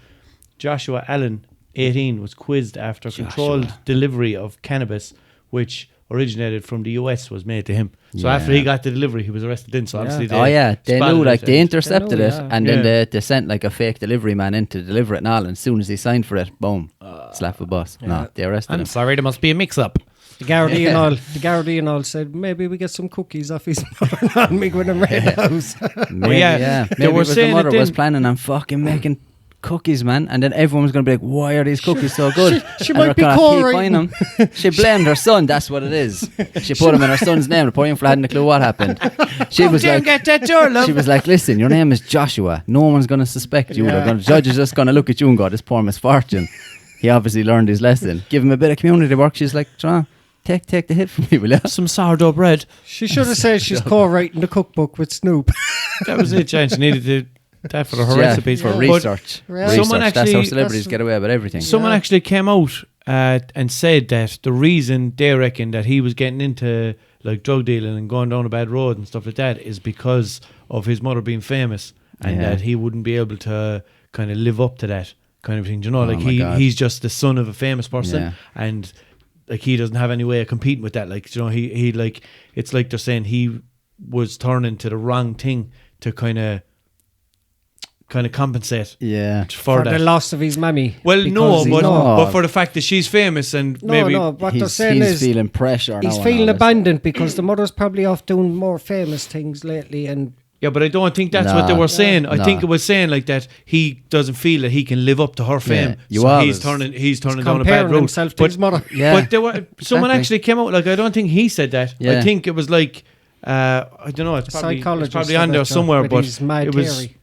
Joshua Allen, 18, was quizzed after controlled delivery of cannabis, which originated from the US was made to him. So after he got the delivery, he was arrested then. So obviously they knew, like, they intercepted They it, knew, and then they sent like a fake delivery man in to deliver it and all, and as soon as he signed for it, boom, slap the bus. No, they arrested him. I'm sorry, there must be a mix-up. The Gardaí and all said, maybe we get some cookies off his mother and me when I'm right house. Maybe, yeah. They Maybe were it was saying the mother it was then. planning on fucking making cookies, man, and then everyone was going to be like, why are these cookies so good? She And might they're be gonna keep buying co-writing. them. She blamed her son, that's what it is. She put him in her son's name. The poor young fella hadn't a clue what happened. She was like, get that door, love. she was like, listen, your name is Joshua, no one's going to suspect you. The judge is just going to look at you and go, this poor misfortune. He obviously learned his lesson. Give him a bit of community work. She's like, John, take the hit from me, will you? Some sourdough bread. She should have said she's co-writing the cookbook with Snoop. That was it, Jan. She needed to that for her recipes. for But research. Yeah. Research. Someone That's how actually- celebrities get away with everything. Someone actually came out and said that the reason they reckon that he was getting into like drug dealing and going down a bad road and stuff like that is because of his mother being famous, and that he wouldn't be able to kind of live up to that kind of thing. Do you know, like my God. he's just the son of a famous person, Yeah. and like he doesn't have any way of competing with that. Like, you know, he like, it's like they're saying he was turning to the wrong thing to kind of compensate Yeah. for the that. loss of his mammy. Well, no, Because he's but, not- but for the fact that she's famous and maybe No, what they're He's saying is feeling pressure now. he's and feeling all this. abandoned because the mother's probably off doing more famous things lately, and yeah, but I don't think that's what they Nah. were saying. I Nah. think it was saying like that he doesn't feel that he can live up to her fame. you so always- he's turning down a bad comparing road. himself to his mother. Yeah. But there were someone Exactly. actually came out, like, I don't think he said that. Yeah. I think it was like I don't know, it's probably Psychologist on there somewhere, but his mad it was theory.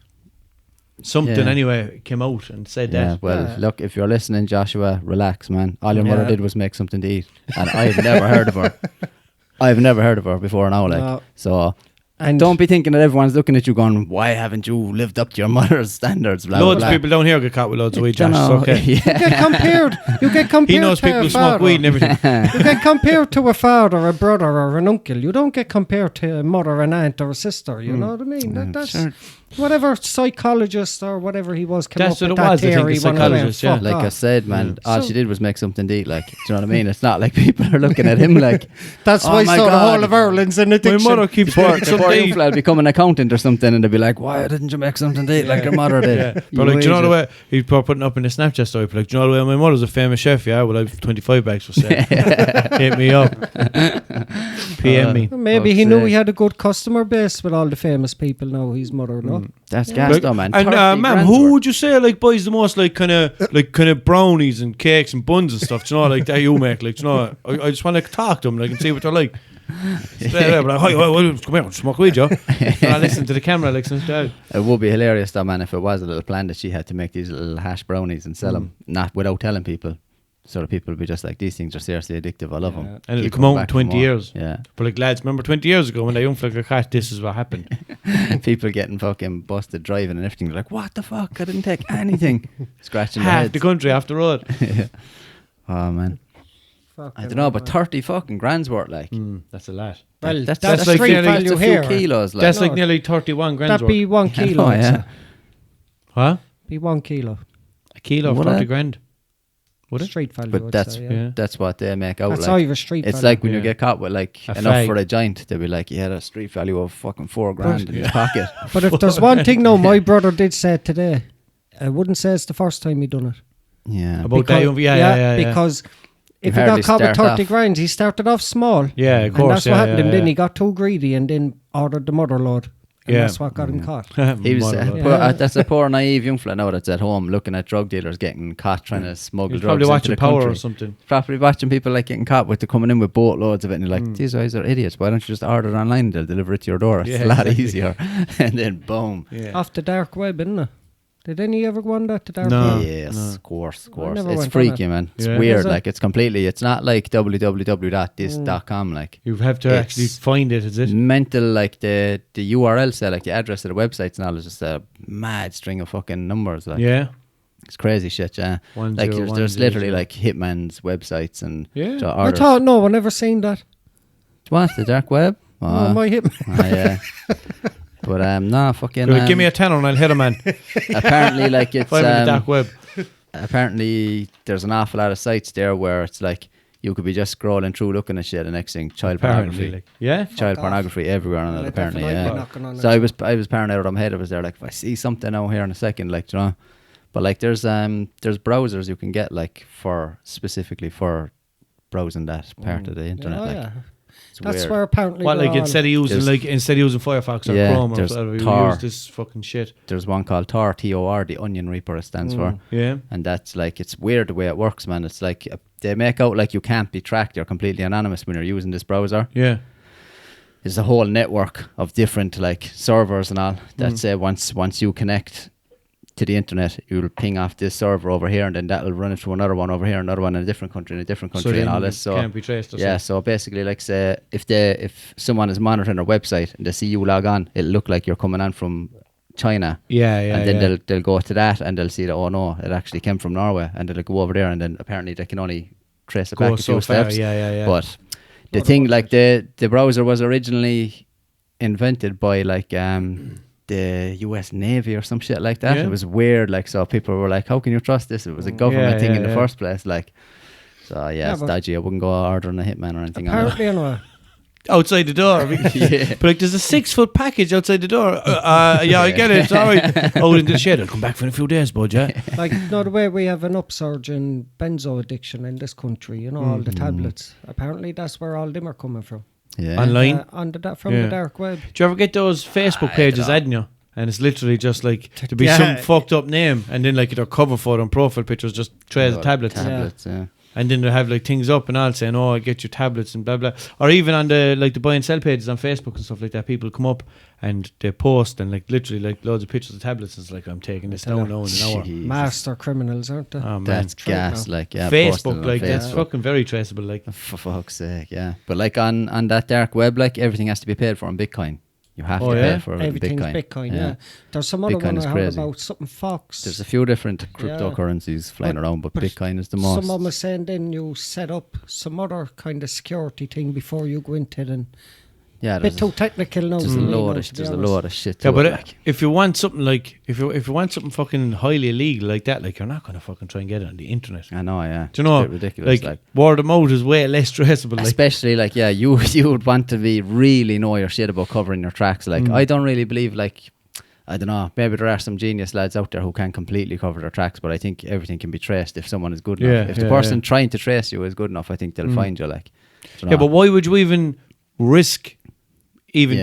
something Yeah. anyway came out and said Yeah, that. well, Yeah. look, if you're listening, Joshua, relax, man. All your mother Yeah. did was make something to eat, and I've never heard of her. I've never heard of her before now, like. No. So And don't be thinking that everyone's looking at you going, why haven't you lived up to your mother's standards? Blah, Loads blah, of people down here get caught with loads of weed, blah. Josh. It's okay. you get compared. You get compared. He knows to people a who smoke father. weed and everything. You get compared to a father, a brother, or an uncle. You don't get compared to a mother, an aunt, or a sister. You know what I mean? That's sure. whatever psychologist or whatever he was came That's up with what it that was, I think, theory. the when I went, psychologist, yeah. fuck Like I off. said, man, all So- she did was make something to eat. Like, do you know what I mean? It's not like people are looking at him like, That's oh why my sort of God. whole of Ireland's in My addiction. mother keeps the poor making something. young fella will become an accountant or something, and they'll be like, why didn't you make something to eat like your mother did? Yeah. But like, do you know the way he's probably putting up in the Snapchat story? Like, do you know the way my mother's a famous chef? Yeah, well, I've 25 bags for sale. Hit me up. PM me. Maybe he Fuck's knew sake. he had a good customer base with all the famous people now. His mother, no? That's gas though, man. And 30 ma'am, grand's who worth. would you say like buys the most like kind of brownies and cakes and buns and stuff? Do you know, like that you make? Like, do you know, I just want to talk to them, like, and see what they're like. Straight away, but like, hi, come here, smoke weed, Joe. And I listen to the camera, like, since that. It would be hilarious though, man, if it was a little plan that she had to make these little hash brownies and sell them, not without telling people. So the people would be just like, these things are seriously addictive, I love them. And it'll come out in 20 years. Yeah. But like, lads, remember 20 years ago when that young fella got caught, this is what happened. People getting fucking busted driving and everything. They're like, what the fuck? I didn't take anything. Scratching their Half heads. the country off the road. Oh, man. I Fucking don't know, but man. 30 fucking grand's worth, like. That's a lot. Well, That's that's like street nearly- value That's a here. few kilos, like. That's No, like nearly 31 grand That'd be 1 kilo. Oh, I'd yeah. say. What? Be 1 kilo. A kilo of What 30 a- grand. Would it? Street value. But I'd that's say, Yeah. that's what they make out That's like. Irish street It's value. like when you Yeah. get caught with like A enough fag. for a joint, they'll be like, you had a street value of fucking 4 grand in your pocket. But if there's one thing, no, my brother did say it today. I wouldn't say it's the first time he done it. Yeah. About that young, yeah. Because if You he got hardly caught with start 30 off. grand, he started off small. Yeah, of And course. that's what happened to him. Then he got too greedy and then ordered the mother load. And Yeah. that's what got him caught. He was, Mother- Yeah. that's a poor naive young fella now that's at home looking at drug dealers getting caught trying to smuggle He's drugs probably into watching the Power country. or something. Probably watching people like getting caught with coming in with boatloads of it, and you're like, these guys are idiots. Why don't you just order it online and they'll deliver it to your door? It's Yeah, a lot exactly. easier. And then boom. Yeah. Off the dark web, isn't it? Did any ever go on that, the dark No. web? Yes, no. of course. never It's went on freaky, it. man. It's Yeah. weird. Is it? Like, it's completely, it's not like www.this.com. Like, You have to It's actually find it, is it? mental, like the URL say, like the address of the websites and all is just a mad string of fucking numbers. Like, Yeah. it's crazy shit, yeah. One Like, zero, there's one literally zero. like Hitman's websites and Yeah. to I orders. thought, no, I never seen that. What, the dark web? Oh, my hit. Yeah. But no, fucking. Give me a tenner and I'll hit a man. Apparently, like it's Find me the dark web. apparently there's an awful lot of sites there where it's like you could be just scrolling through looking at shit. The next thing, child Apparently, pornography. like, yeah. Child Fuck pornography everywhere on Well, it, I apparently. definitely Yeah. knocking on So it. I was paranoid out of my head. I was there like, if I see something out here in a second, like, you know. But like, there's browsers you can get like specifically for browsing that part of the internet. Oh, like, yeah. it's That's weird. where apparently What, like we're instead of using Firefox or Yeah, Chrome or there's whatever, you Tor. use this fucking shit. There's one called Tor, Tor, the Onion Reaper it stands for. Yeah. And that's like, it's weird the way it works, man. It's like, they make out like you can't be tracked. You're completely anonymous when you're using this browser. Yeah. There's a whole network of different like servers and all that say once you connect to the internet, you'll ping off this server over here, and then that'll run it to another one over here, another one in a different country, and all this. So can't be traced. Or yeah, so basically, like, say if someone is monitoring their website and they see you log on, it'll look like you're coming on from China. Yeah, And then they'll go to that and they'll see that, oh no, it actually came from Norway, and they'll go over there, and then apparently they can only trace it Go back a so few far, steps. yeah. But the thing, like, the browser was originally invented by like the US Navy or some shit like that. Yeah. It was weird, like, so people were like, how can you trust this? It was a government thing in the first place, like. So yeah, it's dodgy. I wouldn't go ordering a Hitman or anything on it. apparently anyway. outside the door. Yeah. But like, there's a 6-foot package outside the door. Yeah, I get it. It's all right. Oh, in the shed. I'll come back for a few days, bud. Yeah. Like, no, the way we have an upsurge in benzo addiction in this country, you know, all the tablets. Apparently, that's where all them are coming from. Yeah. Online. From the dark web. Do you ever get those Facebook pages adding you? And it's literally just like to be some fucked up name, and then like their cover photo and profile pictures just trays of tablets. Yeah. And then they have like things up and all saying, "Oh, I get your tablets," and blah blah. Or even on the like the buy and sell pages on Facebook and stuff like that, people come up and they post and like literally like loads of pictures of tablets. It's like, I'm taking this down now in an hour. Master criminals, aren't they? Oh, man. That's gas, like, yeah. Facebook, posting like, on that's Facebook. fucking very traceable, like. For fuck's sake, yeah. But like on that dark web, like, everything has to be paid for in Bitcoin. You have to pay for everything's Bitcoin. Yeah. There's some other Bitcoin one is I heard crazy. about, something Fox. There's a few different cryptocurrencies flying around, but Bitcoin is the most. Someone was saying then you set up some other kind of security thing before you go into it, and Yeah, bit too technical now. there's a load of shit. Yeah, to but it, like. if you want something like if you want something fucking highly illegal like that, like, you're not gonna fucking try and get it on the internet. I know, yeah. Do you know? It's a bit ridiculous, like word of mouth is way less traceable. Like. Especially like, yeah, you would want to be really know your shit about covering your tracks. Like, I don't really believe, like, I don't know, maybe there are some genius lads out there who can completely cover their tracks, but I think everything can be traced if someone is good enough. If the person trying to trace you is good enough, I think they'll find you, like. Yeah, but why would you even risk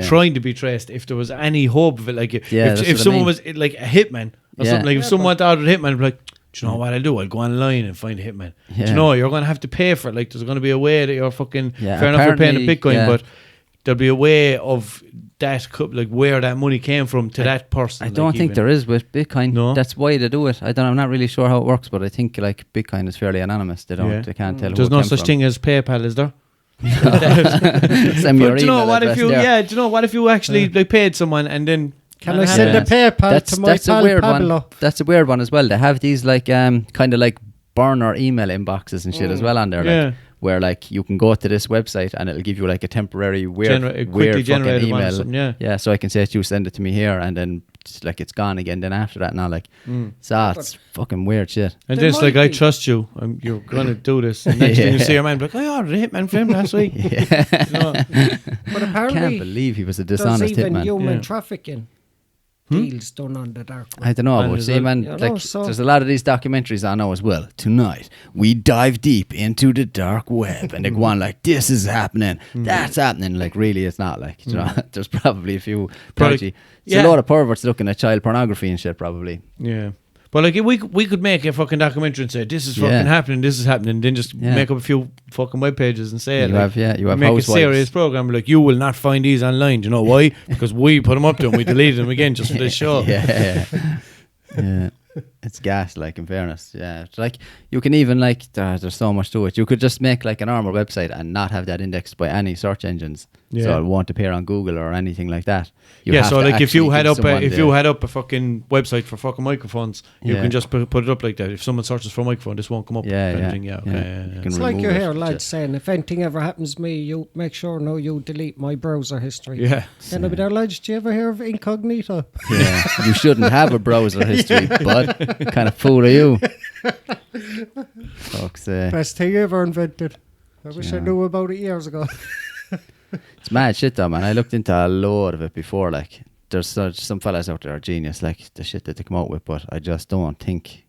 trying to be traced if there was any hope of it? Like, if someone was like a hitman or something, like if someone thought of a hitman, like, do you know what I'll do? I'll go online and find a hitman. Do you know, you're going to have to pay for it. Like, there's going to be a way that you're fucking, fair enough, you're paying a Bitcoin, but there'll be a way of that, like, where that money came from to that person. I don't think there is with Bitcoin. No? That's why they do it. I'm not really sure how it works, but I think like Bitcoin is fairly anonymous. They can't tell. There's no such thing as PayPal, is there? Send me your do you know email what if address you there. do you know what if you actually like paid someone and then Can I send a PayPal to my that's pal a weird Pablo? one. That's a weird one as well. They have these like kind of like burner email inboxes and shit as well on there. Like, where like you can go to this website and it'll give you like a temporary weird fucking email. Yeah, so I can say to you, send it to me here, and then like it's gone again. Then after that, now like, so it's fucking weird shit. And then it's like, I trust you. You're gonna do this. And next thing you see your man, like, I ordered a hitman for him last week. But I apparently, can't believe he was a dishonest there's even hitman. human trafficking deals done on the dark web. I don't know, but see, man, like, there's a lot of these documentaries I know as well. Tonight, we dive deep into the dark web, and they go on like, this is happening, that's happening. Like, really, it's not. Like, you know, there's probably a few dodgy. It's a lot of perverts looking at child pornography and shit, probably. Yeah. But like, we could make a fucking documentary and say, this is fucking happening, this is happening, then just make up a few fucking web pages and say it. You have make housewives. a serious program, like, you will not find these online. Do you know why? Because we put them up there and we deleted them again just for this show. Yeah. It's gas, like, in fairness. Yeah, it's like, you can even like, there's so much to it. You could just make like a normal website and not have that indexed by any search engines, so it won't appear on Google or anything like that. So like, if you had up a fucking website for fucking microphones, you can just put it up like that. If someone searches for a microphone, this won't come up. It's like you hear lads saying, if anything ever happens to me, you make sure you delete my browser history. Then I'll be there, lads, do you ever hear of incognito? You shouldn't have a browser history, bud. What kind of fool are you? Fuck's sake. Best thing ever invented. I wish I knew about it years ago. It's mad shit though, man. I looked into a load of it before. Like, there's some fellas out there are genius, like the shit that they come out with, but I just don't think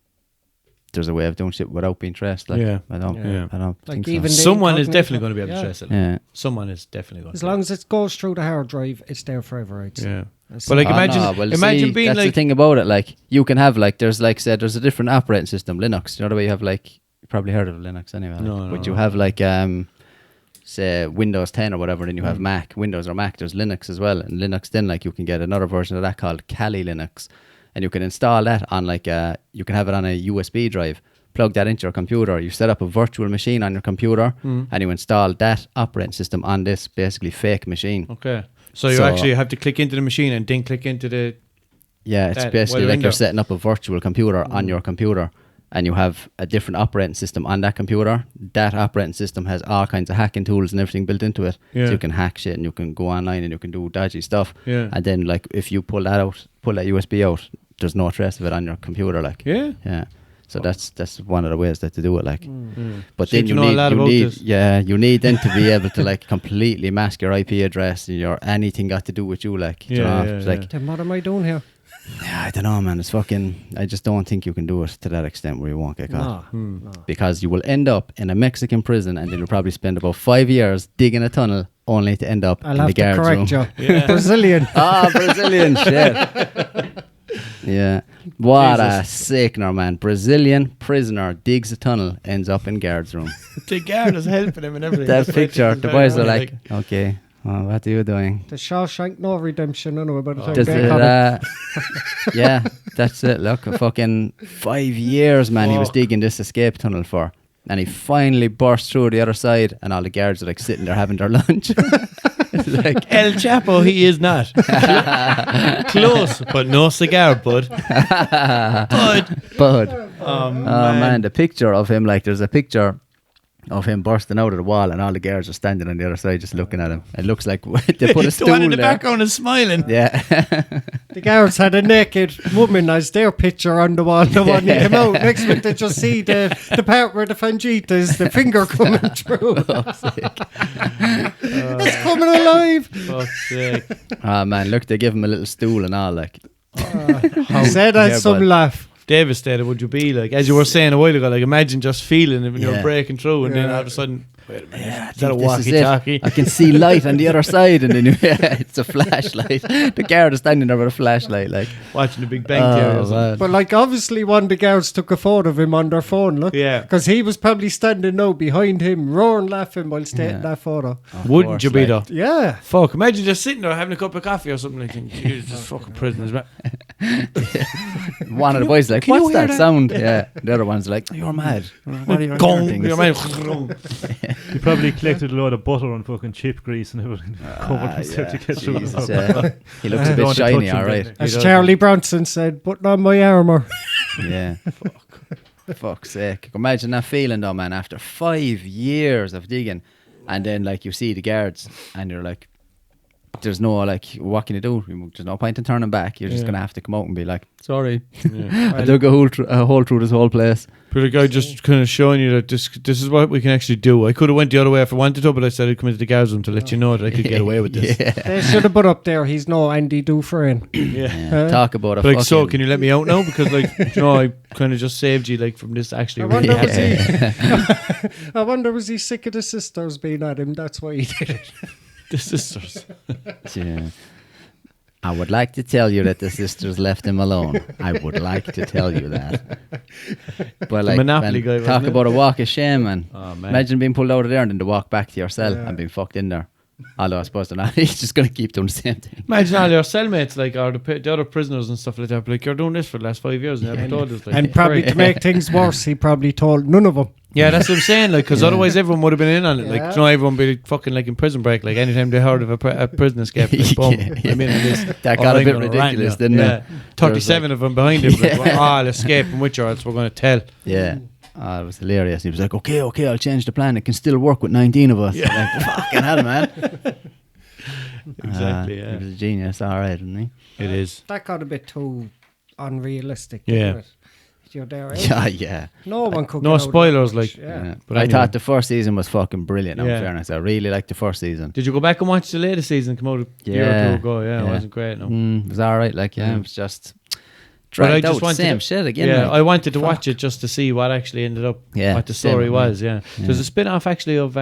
there's a way of doing shit without being traced. Like, I don't Like think even so. Someone is definitely going to be able to trace it. Yeah. Someone is definitely going to. As long as it goes through the hard drive, it's there forever, I'd say. Yeah. That's But like, Oh, imagine, no, well, imagine see, being that's like, the thing about it. Like, you can have like, there's like said, there's a different operating system, Linux. You know the way you have like, you probably heard of Linux anyway. Like, No, but you have like say Windows 10 or whatever, and then you have Mac, Windows or Mac. There's Linux as well, and Linux then like you can get another version of that called Kali Linux, and you can install that on like you can have it on a USB drive. Plug that into your computer. You set up a virtual machine on your computer, and you install that operating system on this basically fake machine. okay, so you actually have to click into the machine and then click into the. Yeah, it's that basically while like in you're there. setting up a virtual computer on your computer, and you have a different operating system on that computer. That operating system has all kinds of hacking tools and everything built into it. Yeah. So you can hack shit and you can go online and you can do dodgy stuff. Yeah. And then like if you pull that USB out, there's no trace of it on your computer. Like Yeah. So that's one of the ways that to do it. Like, but So then you know a lot about this. you need then to be able to like completely mask your IP address and your anything got to do with you. Like, you know, it's like. Then what am I doing here? Yeah, I don't know, man. It's fucking. I just don't think you can do it to that extent where you won't get caught. No. Because you will end up in a Mexican prison and then you'll probably spend about 5 years digging a tunnel only to end up I'll in have the to guard's correct room. you. Yeah. Brazilian. Brazilian shit. Yeah. What a sickener, man. Brazilian prisoner digs a tunnel, ends up in guard's room. The guard is helping him and everything. That That's picture, like- the boys are like, okay, well, what are you doing? The Shawshank No Redemption, I know about the time Does they it, have it. yeah, that's it. Look, a fucking 5 years, man, he was digging this escape tunnel for. And he finally burst through the other side, and all the guards are like sitting there having their lunch. It's like, El Chapo, he is not. Close, but no cigar, bud. Bud. Oh, Man, the picture of him, like, there's a picture of him bursting out of the wall, and all the guards are standing on the other side just looking at him. It looks like they put a The stool one in the there. background is smiling. Yeah. The guards had a naked woman as their picture on the wall. The one he came out. Next week they just see the part where the Fangitas, the finger coming through. It's coming alive. Fuck's sake. Oh, man, look, they give him a little stool and all, like. He said that Yeah, some bud. laugh. Devastated would you be, like, as you were saying a while ago, like, imagine just feeling it when you're Yeah. breaking through and then all of a sudden, wait a minute, Yeah, is that a this is it. walkie-talkie? I can see light on the other side, and then it's a flashlight. The guard is standing there with a flashlight, like. Watching the Big Bang Theory or something. man. But like obviously one of the guards took a photo of him on their phone, look. Yeah. Because he was probably standing now behind him, roaring laughing while taking that photo. Of Wouldn't course, you be, like. though? Yeah. Fuck, imagine just sitting there having a cup of coffee or something like that. Jesus, fucking prisoners, man. One of the boys is like, Can you what's hear that that? sound? Yeah. The other one's like, you're mad. What are you Gong, hearing your things? man. He probably collected a load of butter and fucking chip grease and everything. Covered himself to get through Jesus, the yeah. He looks a Don't bit want to touch shiny, him, alright. then. As Charlie Bronson said, putting on my armour. Yeah. Fuck's sake. Imagine that feeling though, man, after 5 years of digging, and then like you see the guards and you're like, there's no like, what can you do? There's no point in turning back. You're just gonna have to come out and be like, sorry, I dug a hole through this whole place. But the guy just kind of showing you that this is what we can actually do. I could have went the other way if I wanted to, but I said I'd come into the guards room to let you know that I could get away with this. Yeah. They should have put up there, he's no Andy Dufresne. Yeah. Talk about a But like, fucking... so can you let me out now? Because like, you know, I kind of just saved you like from this actually. I Really wonder, happening. I wonder was he sick of the sisters being at him? That's why he did it. The sisters. Yeah. I would like to tell you that the sisters left him alone. I would like to tell you that. But like, Monopoly guy, man, talk wasn't it? about a walk of shame, man. Oh, man. Imagine being pulled out of there and then to walk back to your cell and being fucked in there. Although I suppose they're not. He's just going to keep doing the same thing. Imagine all your cellmates, like, or the other prisoners and stuff like that. But like, you're doing this for the last 5 years and you haven't told us. Like, And probably to make things worse, he probably told none of them. yeah, that's what I'm saying. Like, because otherwise everyone would have been in on it. Like, Yeah. you know, everyone would be fucking like in Prison Break. Like, anytime they heard of a prison escape, like, boom, Yeah. I'm in on this. That Or got a I'm bit gonna ridiculous, rant didn't now. it? 37 of them behind him. Like, well, I'll escape from which or else we're going to tell. Yeah. Oh, it was hilarious. He was like, okay, I'll change the plan. It can still work with 19 of us. Yeah. Like, fucking hell, man. Exactly, He yeah. was a genius, all right, isn't he? It is. That got a bit too unrealistic. Yeah. Didn't it? you're there. Yeah. No one could. No get out spoilers, that much, like. yeah. But I anyway. thought the first season was fucking brilliant. In Yeah. fairness, I really liked the first season. Did you go back and watch the latest season come out a year or two ago? Yeah, it wasn't great. No. It was all right. Like, Yeah. it was just But I dragged just out. wanted Same to- shit again. Yeah, like. I wanted to watch it just to see what actually ended up. Yeah, What the same story with me. was. Yeah. Yeah. There's a spin-off actually of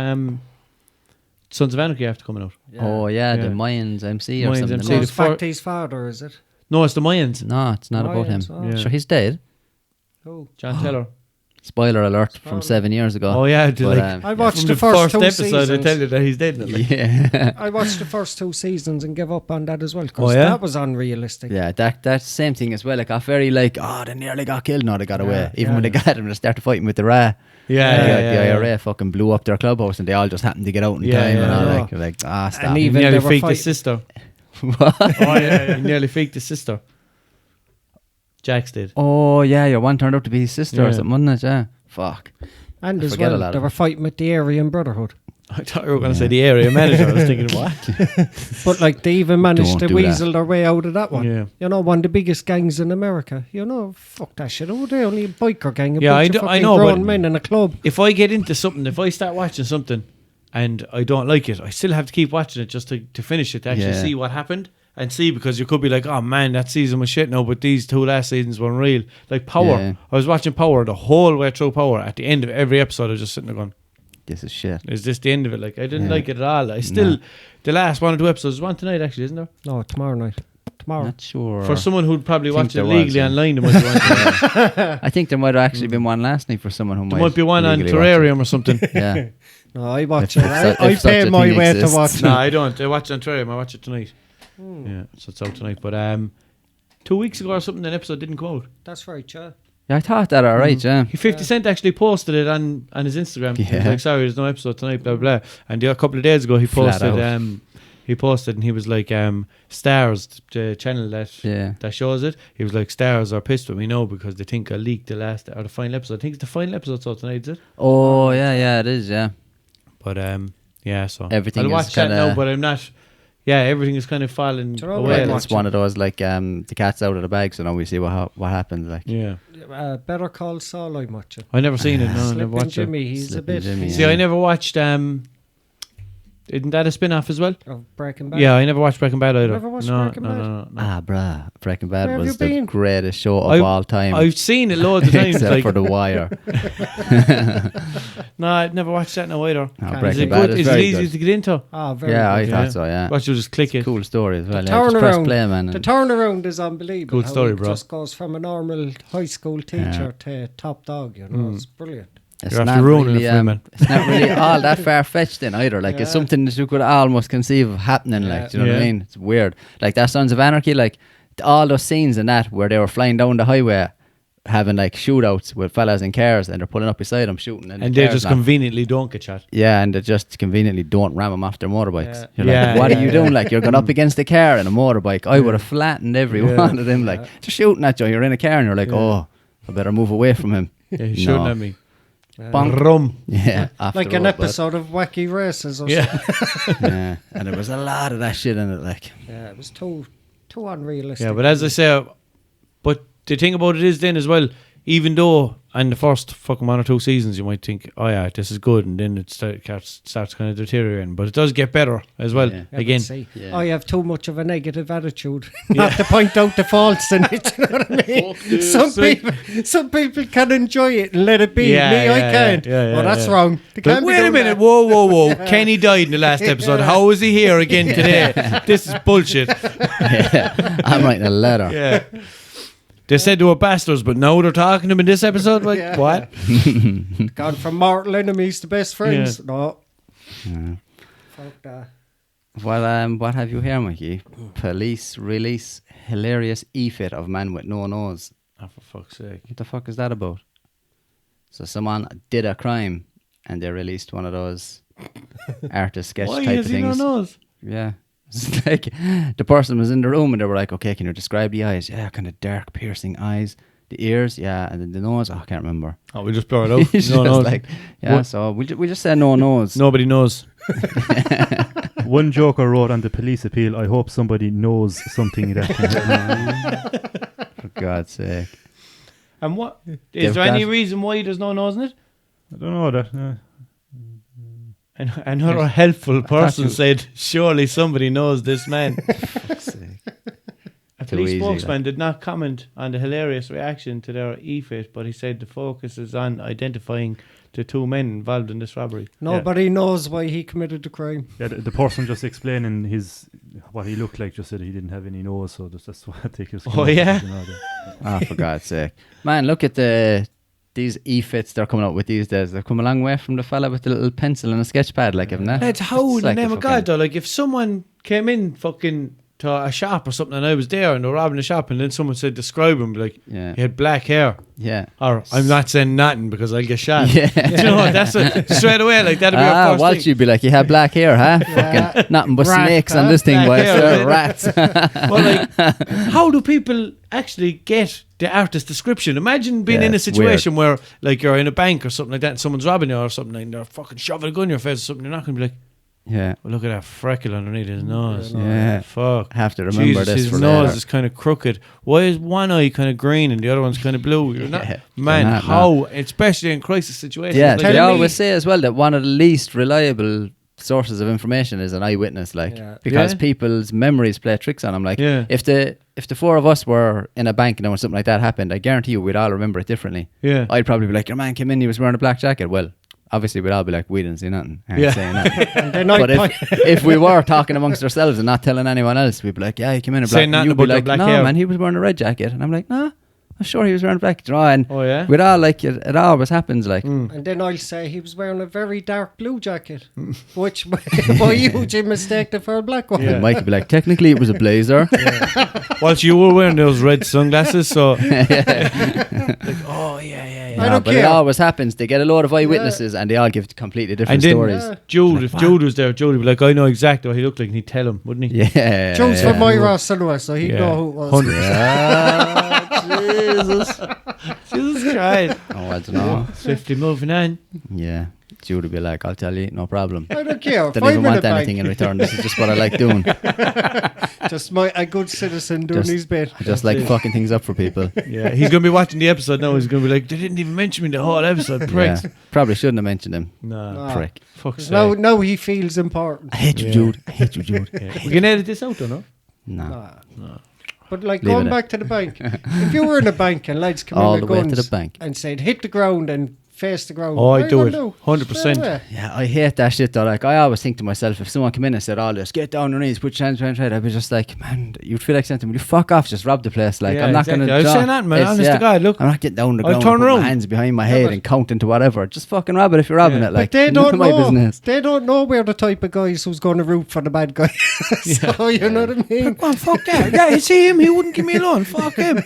Sons of Anarchy after coming out. Oh yeah, the Yeah. Mayans MC or Mayans something. MC, So like it's the fir- Facty's father, is it? No, it's the Mayans. No, it's not about him. Mayans, oh. Yeah. Sure, he's dead. Oh. John Taylor. Spoiler alert Spoiler. from 7 years ago. Oh yeah, But, I watched from the first two episode. I seasons. tell you that he's dead. Like. yeah, I watched the first 2 seasons and gave up on that as well Oh, because yeah? that was unrealistic. yeah. That's same thing as well. Like, I very like, oh, they nearly got killed. No, they got away. Yeah, Even yeah. when they got him, they started fighting with the Ra. Yeah, the IRA fucking blew up their clubhouse, and they all just happened to get out in Yeah, time. yeah, and all yeah. like, you're like, stop. And He even nearly they were faked his fighting. sister. What? Oh yeah, he nearly faked his sister. Jax did. Oh yeah, your one turned out to be his sister or Yeah. something, wasn't it? Yeah. Fuck. And I as forget a well, lot they of were it. fighting with the Aryan Brotherhood. I thought you were going to say the area manager. I was thinking, what? But like they even managed Don't to do that. weasel their way out of that one. Yeah. You know, one of the biggest gangs in America. You know, fuck that shit. Oh, they only a biker gang. A Yeah, bunch of I fucking know, grown but- men in a club. If I get into something, if I start watching something and I don't like it, I still have to keep watching it just to finish it, to actually Yeah. see what happened and see, because you could be like, oh man, that season was shit now, but these 2 last seasons were unreal. Like Power. Yeah. I was watching Power the whole way through Power. At the end of every episode, I was just sitting there going, This is shit. is this the end of it? Like, I didn't Yeah. like it at all. I still, No. the last 1 or 2 episodes, there's one tonight actually, isn't there? No, tomorrow night. Tomorrow. Not sure. For someone who'd probably think watch it there was, legally yeah. online, there might be one tonight. I think there might have actually been one last night for someone who There might be one on legally watch Terrarium or something. it. Yeah. No, I watch If it. such- I if such pay a my thing way to exists. watch No, it. I don't. I watch it on Terrarium. I watch it tonight. Yeah, so it's out tonight. But 2 weeks ago or something, an episode didn't come out. That's right, yeah. Yeah, I thought that alright, yeah. 50 Cent actually posted it on his Instagram. He was Yeah. like, sorry, there's no episode tonight, blah, blah, blah. And a couple of days ago, he Flat posted, out. and he was like, Stars, the channel that shows it, he was like, Stars are pissed with me now because they think I leaked the last, or the final episode. I think it's the final episode, so tonight, is it? Oh, yeah, it is, yeah. But, yeah, so. Everything I'll is watch that kinda- now, but I'm not, yeah, everything is kind of falling Do you know away. what? like. It's one of those, like, the cat's out of the bag, so now we see what happens, like. Yeah. Better Call Saul, I'm watching. I never seen it, no, I never Slippin' watched it. Jimmy, he's a Slippin' bit. Jimmy, See, yeah. I never watched, isn't that a spin-off as well? Of Breaking Bad. Yeah, I never watched Breaking Bad either. Never watched no, Breaking no, Bad? no, no. Ah, bruh. Breaking Bad Where have was you the been? greatest show of I've- all time. I've seen it loads of times. Except like, for The Wire. no, I've never watched that now either. No, Is Is Breaking it Bad good? is Is it very easy good. to get into? Ah, very Yeah, I good. Yeah. thought so, yeah. Watch you just click it. Cool story as well. The Yeah. Just press turnaround- play, man. The and- turnaround is unbelievable. Good how story, it bro. just goes from a normal high school teacher to top dog, you know. It's brilliant. It's You're not after ruining really, it for me, man. It's not really all that far-fetched in either. Like, it's Yeah. something that you could almost conceive of happening, like, do you know what I Yeah. mean? It's weird. Like, that Sons of Anarchy, like, all those scenes in that where they were flying down the highway having, like, shootouts with fellas in cars and they're pulling up beside them shooting. And the they cars just not- conveniently don't get shot. Yeah, and they just conveniently don't ram them off their motorbikes. Yeah. You're Yeah, like, what yeah, are you doing? Like, you're going up against a car and a motorbike. I would have flattened every Yeah. one of them. Like, they're shooting at you. You're in a car and you're like, Yeah. oh, I better move away from him. Yeah, he's shooting No. at me. Bonk. Rum. Yeah, off Like the an road, but- episode of Wacky Races or Yeah. something. Yeah, and there was a lot of that shit in it. Like, Yeah, it was too unrealistic. Yeah, but as I say, but the thing about it is then as well, even though in the first fucking 1 or 2 seasons you might think, oh yeah, this is good, and then it starts kind of deteriorating, but it does get better as well. Yeah. Yeah, Again, but see, Yeah. I have too much of a negative attitude not to point out the faults in it. You know what I mean? Some people can enjoy it and let it be. Yeah, Me, I yeah, can't. yeah, yeah, Well, that's yeah. wrong. They But can't be wait a doing minute, that. whoa. Kenny died in the last episode. How is he here again today? This is bullshit. yeah, I'm writing a letter. Yeah. They said they were bastards, but now they're talking to him in this episode? Like, Yeah. what? Gone from mortal enemies to best friends. No. Yeah. Fuck that. What have you here, Mikey? Police release hilarious e-fit of man with no nose. Oh, for fuck's sake. What the fuck is that about? So someone did a crime and they released one of those artist sketch Why type has of he no things. nose? Yeah. It's like the person was in the room and they were like, okay, can you describe the eyes? Yeah, kind of dark, piercing eyes. The ears, yeah, and then the nose, I can't remember. Oh, we just blur it out. It's No just nose. like, yeah, What? so we just say no nose. Nobody knows. One joker wrote on the police appeal, I hope somebody knows something that can help me." For God's sake. And what is there any reason why there's no nose in it? I don't know that. And another helpful person said, "Surely somebody knows this man." A police spokesman did not comment on the hilarious reaction to their e-fit, but he said the focus is on identifying the two men involved in this robbery. Nobody knows why he committed the crime. Yeah, the person just explaining what he looked like just said he didn't have any nose, so that's what I think it was. Oh yeah. For God's sake, man! Look at these e-fits they're coming out with these days. They've come a long way from the fella with the little pencil and a sketch pad, like him. That's how in the name of God, though. Like if someone came in fucking to a shop or something and I was there and they were robbing the shop and then someone said describe him, like he had black hair. Yeah. Or I'm not saying nothing because I'll get shot. Yeah. Do you know what? That's straight away, like that'd be our first Walsh, you'd be like, you had black hair, huh? Fucking nothing but snakes on this thing, boy. Rats. Well, like, how do people actually get the artist description? Imagine being in a situation where like you're in a bank or something like that and someone's robbing you or something and they're fucking shoving a gun in your face or something. You're not going to be like, well, look at that freckle underneath his nose. Yeah. Fuck. I have to remember this his for nose later. is kind of crooked. Why is one eye kind of green and the other one's kind of blue? You're not, man, not, how, especially in crisis situations. Yeah, like they always say as well that one of the least reliable sources of information is an eyewitness, like because people's memories play tricks on them. Like if the four of us were in a bank and then when something like that happened, I guarantee you we'd all remember it differently. Yeah, I'd probably be like, your man came in, he was wearing a black jacket. Well, obviously we'd all be like, we didn't see nothing. I ain't saying nothing. But if we were talking amongst ourselves and not telling anyone else, we'd be like, yeah, he came in a black jacket. And you'd be like, no, man, he was wearing a red jacket. And I'm like, nah, I'm sure he was wearing a black jacket. And we'd all like, it always happens. Like, and then I'll say he was wearing a very dark blue jacket, which by Eugene mistaken for a black one. And Mikey would be like, technically it was a blazer. Whilst you were wearing those red sunglasses, so like, oh yeah. I don't but care. It always happens. They get a load of eyewitnesses and they all give completely different stories. Jude, if Jude was there, Jude would be like, I know exactly what he looked like, and he'd tell him, wouldn't he? Yeah. Jude's from my Ross anyway, so he'd know who it was. 100%. Jesus Christ. Oh, I don't know. Swiftly moving on. Yeah. Jude would be like, I'll tell you, no problem. I don't care. Don't even want anything in return. This is just what I like doing. Just a good citizen doing his bit. I just like fucking things up for people. Yeah, he's going to be watching the episode now. He's going to be like, they didn't even mention me the whole episode, pricks. Yeah. Probably shouldn't have mentioned him. No. Prick. Fuck's sake. Now he feels important. I hate you, Jude. I hate you, Jude. We can edit this out, or no? No. But like going back to the bank, if you were in a bank and lads come in with guns to the bank and said hit the ground and face the ground, I do it 100%. Yeah, I hate that shit though. Like I always think to myself, if someone come in and said all this, get down on your knees, put your hands behind your head, I'd be just like, man, you'd feel like saying, will you fuck off, just rob the place. Like I'm not gonna. I was saying that, man. Honest to God, look, I'm not getting down the ground, turn around, my hands behind my head and counting to whatever. Just fucking rob it if you're robbing it. Like but they don't my know. Business. They don't know we're the type of guys who's going to root for the bad guy. So you know what I mean? Come on, fuck that. Yeah, you see him? He wouldn't give me a loan. Fuck him.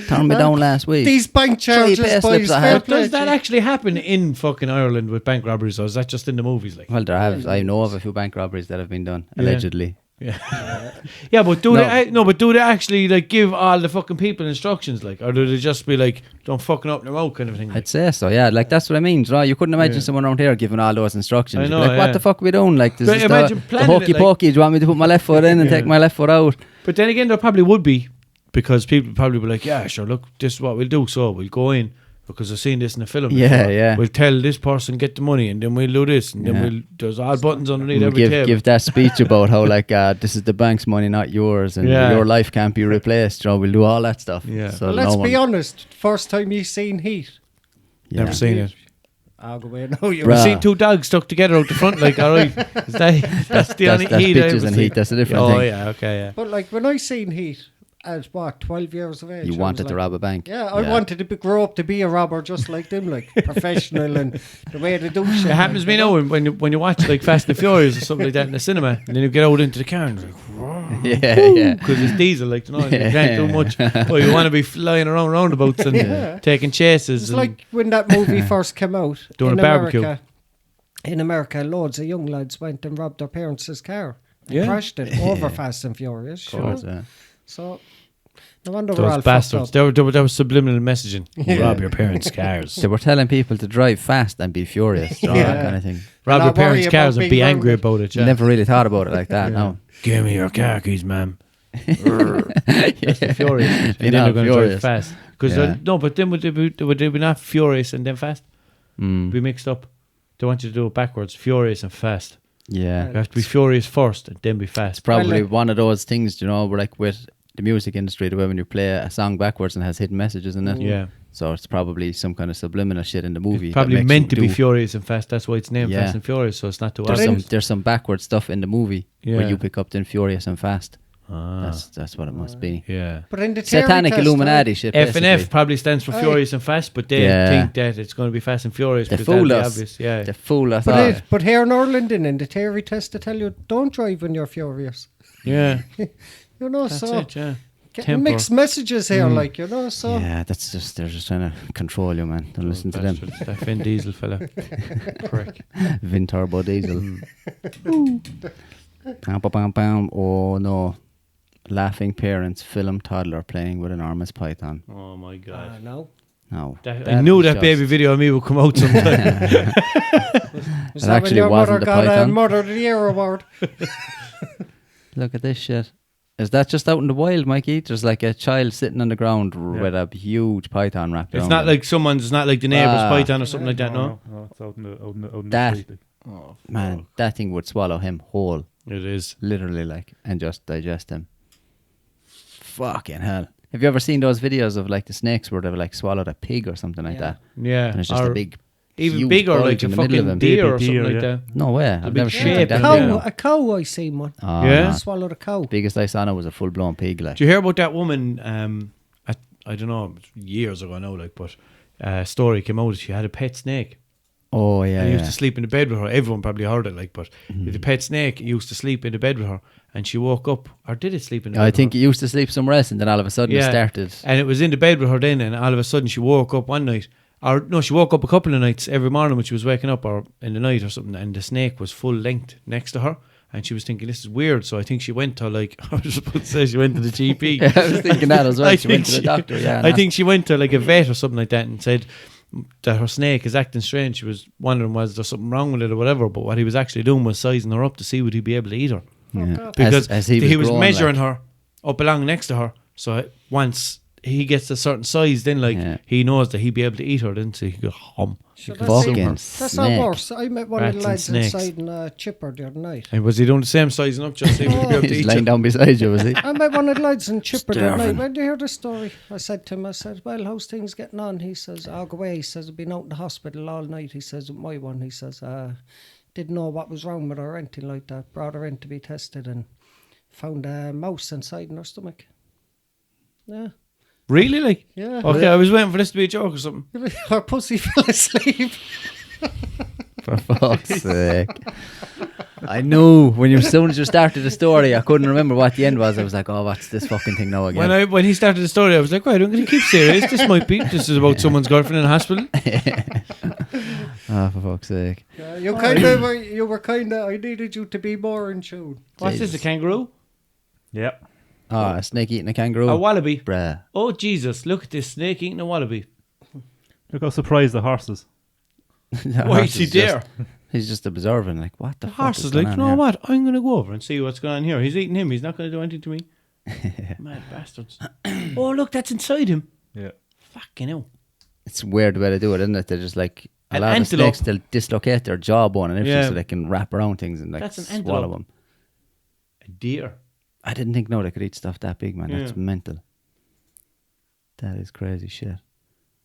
Turned me down last week. These bank charges, boys. Does that actually happen in fucking Ireland with bank robberies, or is that just in the movies? Like, well, I know of a few bank robberies that have been done allegedly. Yeah, but do they actually like give all the fucking people instructions, like, or do they just be like, don't fucking open your mouth kind of thing? I'd say so. Yeah, like that's what I mean. Right? You couldn't imagine someone around here giving all those instructions. I know. Like, what the fuck are we doing? Like, this is the hokey pokey. Do you want me to put my left foot in and take my left foot out? But then again, there probably would be, because people probably be like, yeah, sure, look, this is what we'll do. So we'll go in. Because I've seen this in a film. Yeah. We'll tell this person get the money, and then we'll do this, and then there's all buttons underneath every table. Give that speech about how like this is the bank's money, not yours, and your life can't be replaced. So we'll do all that stuff. Yeah. So well, let's be honest. First time you seen Heat. Never seen it. I'll go away. No, you've seen two dogs stuck together out the front. Like, all right, that's the only Heat. Pictures and Heat. That's a different thing. Oh yeah, okay, yeah. But like when I seen Heat. At what, 12 years of age? You wanted to rob a bank. Yeah, I wanted to grow up to be a robber just like them, like professional and the way they do shit. It happens to me now when you watch like Fast and Furious or something like that in the cinema, and then you get out into the car and like, whoa. Yeah. Because it's diesel, like, you know, you can't do much. Oh, you want to be flying around roundabouts and taking chases. It's like when that movie first came out. Doing a barbecue. In America, loads of young lads went and robbed their parents' car and crashed it over Fast and Furious. Of course, So... No wonder we're all bastards. There was subliminal messaging. Rob your parents' cars. They were telling people to drive fast and be furious. That kind of thing. Rob your parents' cars and be angry about it. Never really thought about it like that. No. Give me your car keys, ma'am. That's the furious. And then they're going to drive fast. Because no, but then would they be not furious and then fast? Be mixed up. They want you to do it backwards, furious and fast. Yeah. You have to be furious first and then be fast. It's probably one of those things, you know, where like with the music industry, the way when you play a song backwards and has hidden messages in it. Yeah. So it's probably some kind of subliminal shit in the movie. It's probably meant to be furious and fast. That's why it's named Fast and Furious, so it's not too obvious. There's some backward stuff in the movie where you pick up then furious and fast. That's what it must be. Yeah. But in the Satanic Illuminati shit. F and F probably stands for Furious and Fast, but they think that it's going to be Fast and Furious. They fool us. Obvious. Yeah. They fool us all. But here in Ireland, in the theory test, they tell you don't drive when you're furious. Yeah. You know, That's so it, yeah. getting mixed messages here, like, you know, so. Yeah, that's just, they're just trying to control you, man. Don't listen to them. That Vin Diesel fella. Correct. Vin Turbo Diesel. Bam, bam, bam. Oh no. Laughing parents film toddler playing with enormous python. Oh my God. No. No. I knew that baby video of me would come out sometime. Was that when your mother got a Mother of the Year award? Look at this shit. Is that just out in the wild, Mikey? There's like a child sitting on the ground with a huge python wrapped around. It's not like someone's, it's not like the neighbour's python or something like that, no? No, it's out in That, the street. oh, man, that thing would swallow him whole. It is. Literally, like, and just digest him. Fucking hell. Have you ever seen those videos of like the snakes where they've like swallowed a pig or something like that? Yeah. And it's just a big, even bigger, like a fucking deer or something like that. No way. I've never seen shape. that. A cow I seen one. Oh, yeah. Swallowed a cow. Biggest I saw now was a full blown pig. Like. Do you hear about that woman? I don't know, years ago now, like, but a story came out. She had a pet snake. Oh yeah. He used to sleep in the bed with her. Everyone probably heard it, like, but the pet snake used to sleep in the bed with her, and she woke up, or did it sleep in the bed? I think it used to sleep somewhere else, and then all of a sudden it started. And it was in the bed with her then, and all of a sudden she woke up one night, or no, she woke up a couple of nights every morning when she was waking up, or in the night or something, and the snake was full length next to her. And she was thinking, this is weird. So I think she went to, like, I was supposed to say she went to the GP. I was thinking that as well. She went to the doctor. Yeah, I think she went to like a vet or something like that and said that her snake is acting strange. She was wondering, was there something wrong with it or whatever? But what he was actually doing was sizing her up to see would he be able to eat her. Yeah. Because as he was growing, measuring her up along next to her. So once he gets a certain size, then like he knows that he'd be able to eat her. Then so he could hum. That's not worse. I met one of the lads inside in a chipper the other night. And was he doing the same sizing up just so he would be able to eat He's lying down beside you, was he? I met one of the lads in chipper the other night. When did you hear the story? I said to him, well, how's things getting on? He says, I'll go away. He says, I've been out in the hospital all night. He says, with my one. He says, didn't know what was wrong with her or anything like that. Brought her in to be tested and found a mouse inside in her stomach. Yeah. Really? Like? Yeah. Okay, I was waiting for this to be a joke or something. Her pussy fell asleep. For fuck's sake. I knew as soon as you started the story, I couldn't remember what the end was. I was like, oh, what's this fucking thing now again? When he started the story, I was like, right, I'm going to keep serious. This is about someone's girlfriend in a hospital. Oh, for fuck's sake. You were kind of, I needed you to be more in tune. What's this, a kangaroo? Yep. Oh, a snake eating a kangaroo. A wallaby. Bruh. Oh, Jesus, look at this snake eating a wallaby. Look how surprised the horses. Why is he there? He's just observing, like, what the fuck horse is like, you know what? I'm going to go over and see what's going on here. He's eating him. He's not going to do anything to me. Mad bastards. Oh, look, that's inside him. Yeah. Fucking hell. It's weird the way they do it, isn't it? They're just like, a An lot antelope. of snakes, they'll dislocate their jawbone and everything Yeah. so they can wrap around things and like That's an swallow antelope. them. A deer. I didn't think they could eat stuff that big, man. Yeah. That's mental. That is crazy shit.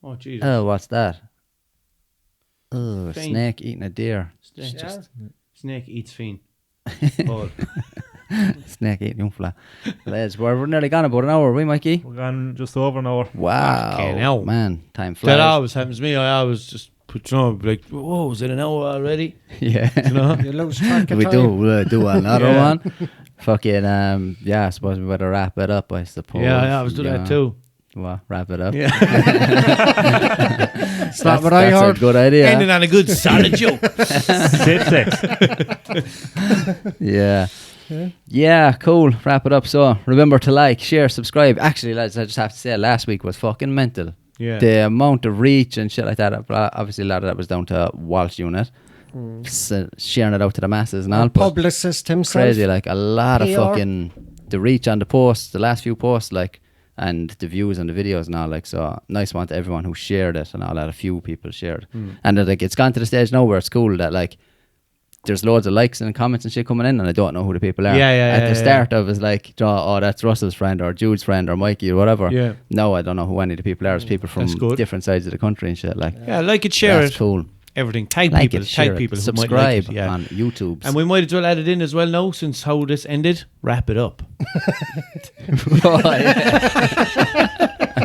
Oh, Jesus. Oh, what's that? Oh, a Fiend. snake eating a deer. Snake eats fiend. Oh. Snake eating umfla. Lads, we're nearly gone about an hour, are we, Mikey? We're gone just over an hour. Wow. Fucking hell. Man, time flies. That always happens to me. I always just put, you know, like, whoa, is it an hour already? Yeah. You know? You lose track of We time. do another Yeah. one. Fucking, yeah, I suppose we better wrap it up, I suppose. Yeah, I always do that too. Well, wrap it up. Yeah. It's not what I That's heard. a good idea. Ending on a good solid joke. Safe sex. Yeah. Yeah, cool. Wrap it up. So remember to like, share, subscribe. Actually, lads, I just have to say last week was fucking mental. Yeah. The amount of reach and shit like that. Obviously, a lot of that was down to Walshunit. Sharing it out to the masses and all. but Publicist himself. crazy, like a lot of PR. fucking the reach on the posts, the last few posts, like, and the views on the videos and all, like, so nice one to everyone who shared it and all that. A few people shared, and like it's gone to the stage now where it's cool that like there's loads of likes and comments and shit coming in, and I don't know who the people are. At the start, I was like, oh, that's Russell's friend or Jude's friend or Mikey or whatever. Yeah. No, I don't know who any of the people are. It's people from different sides of the country and shit. Like, like it, share that's it. Cool. Everything. Tag Like people. it, share Tag it, people. Who subscribe might like it, on YouTube. And we might as well add it in as well now, since how this ended. Wrap it up.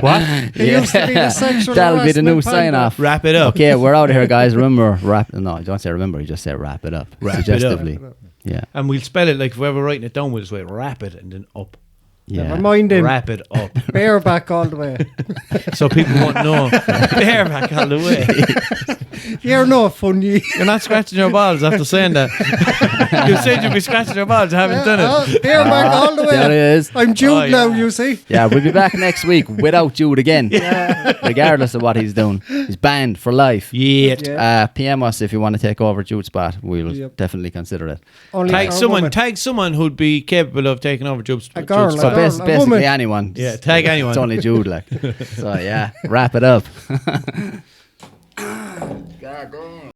What? It used to be the sexual That'll be the new harassment sign off. Wrap it up. Okay, we're out of here, guys. Remember, no, don't say remember. You just say wrap it up. Suggestively. Yeah. And we'll spell it like if we're ever writing it down, we'll just write wrap it and then up. Yeah. Never mind him. Wrap it up. Bareback all the way. So people won't know. Bareback all the way. You're not funny. You're not scratching your balls after saying that. You said you'd be scratching your balls. You haven't done it. Bareback all the way. There it is. I'm Jude now, you see. Yeah, we'll be back next week without Jude again. Regardless of what he's doing. He's banned for life. Yeah. PM us if you want to take over Jude's spot. We'll definitely consider it. Only Tag someone who'd be capable of taking over Jude's A girl, spot. a Basically woman. anyone. Yeah, tag anyone. It's only Jude, like. So yeah, wrap it up.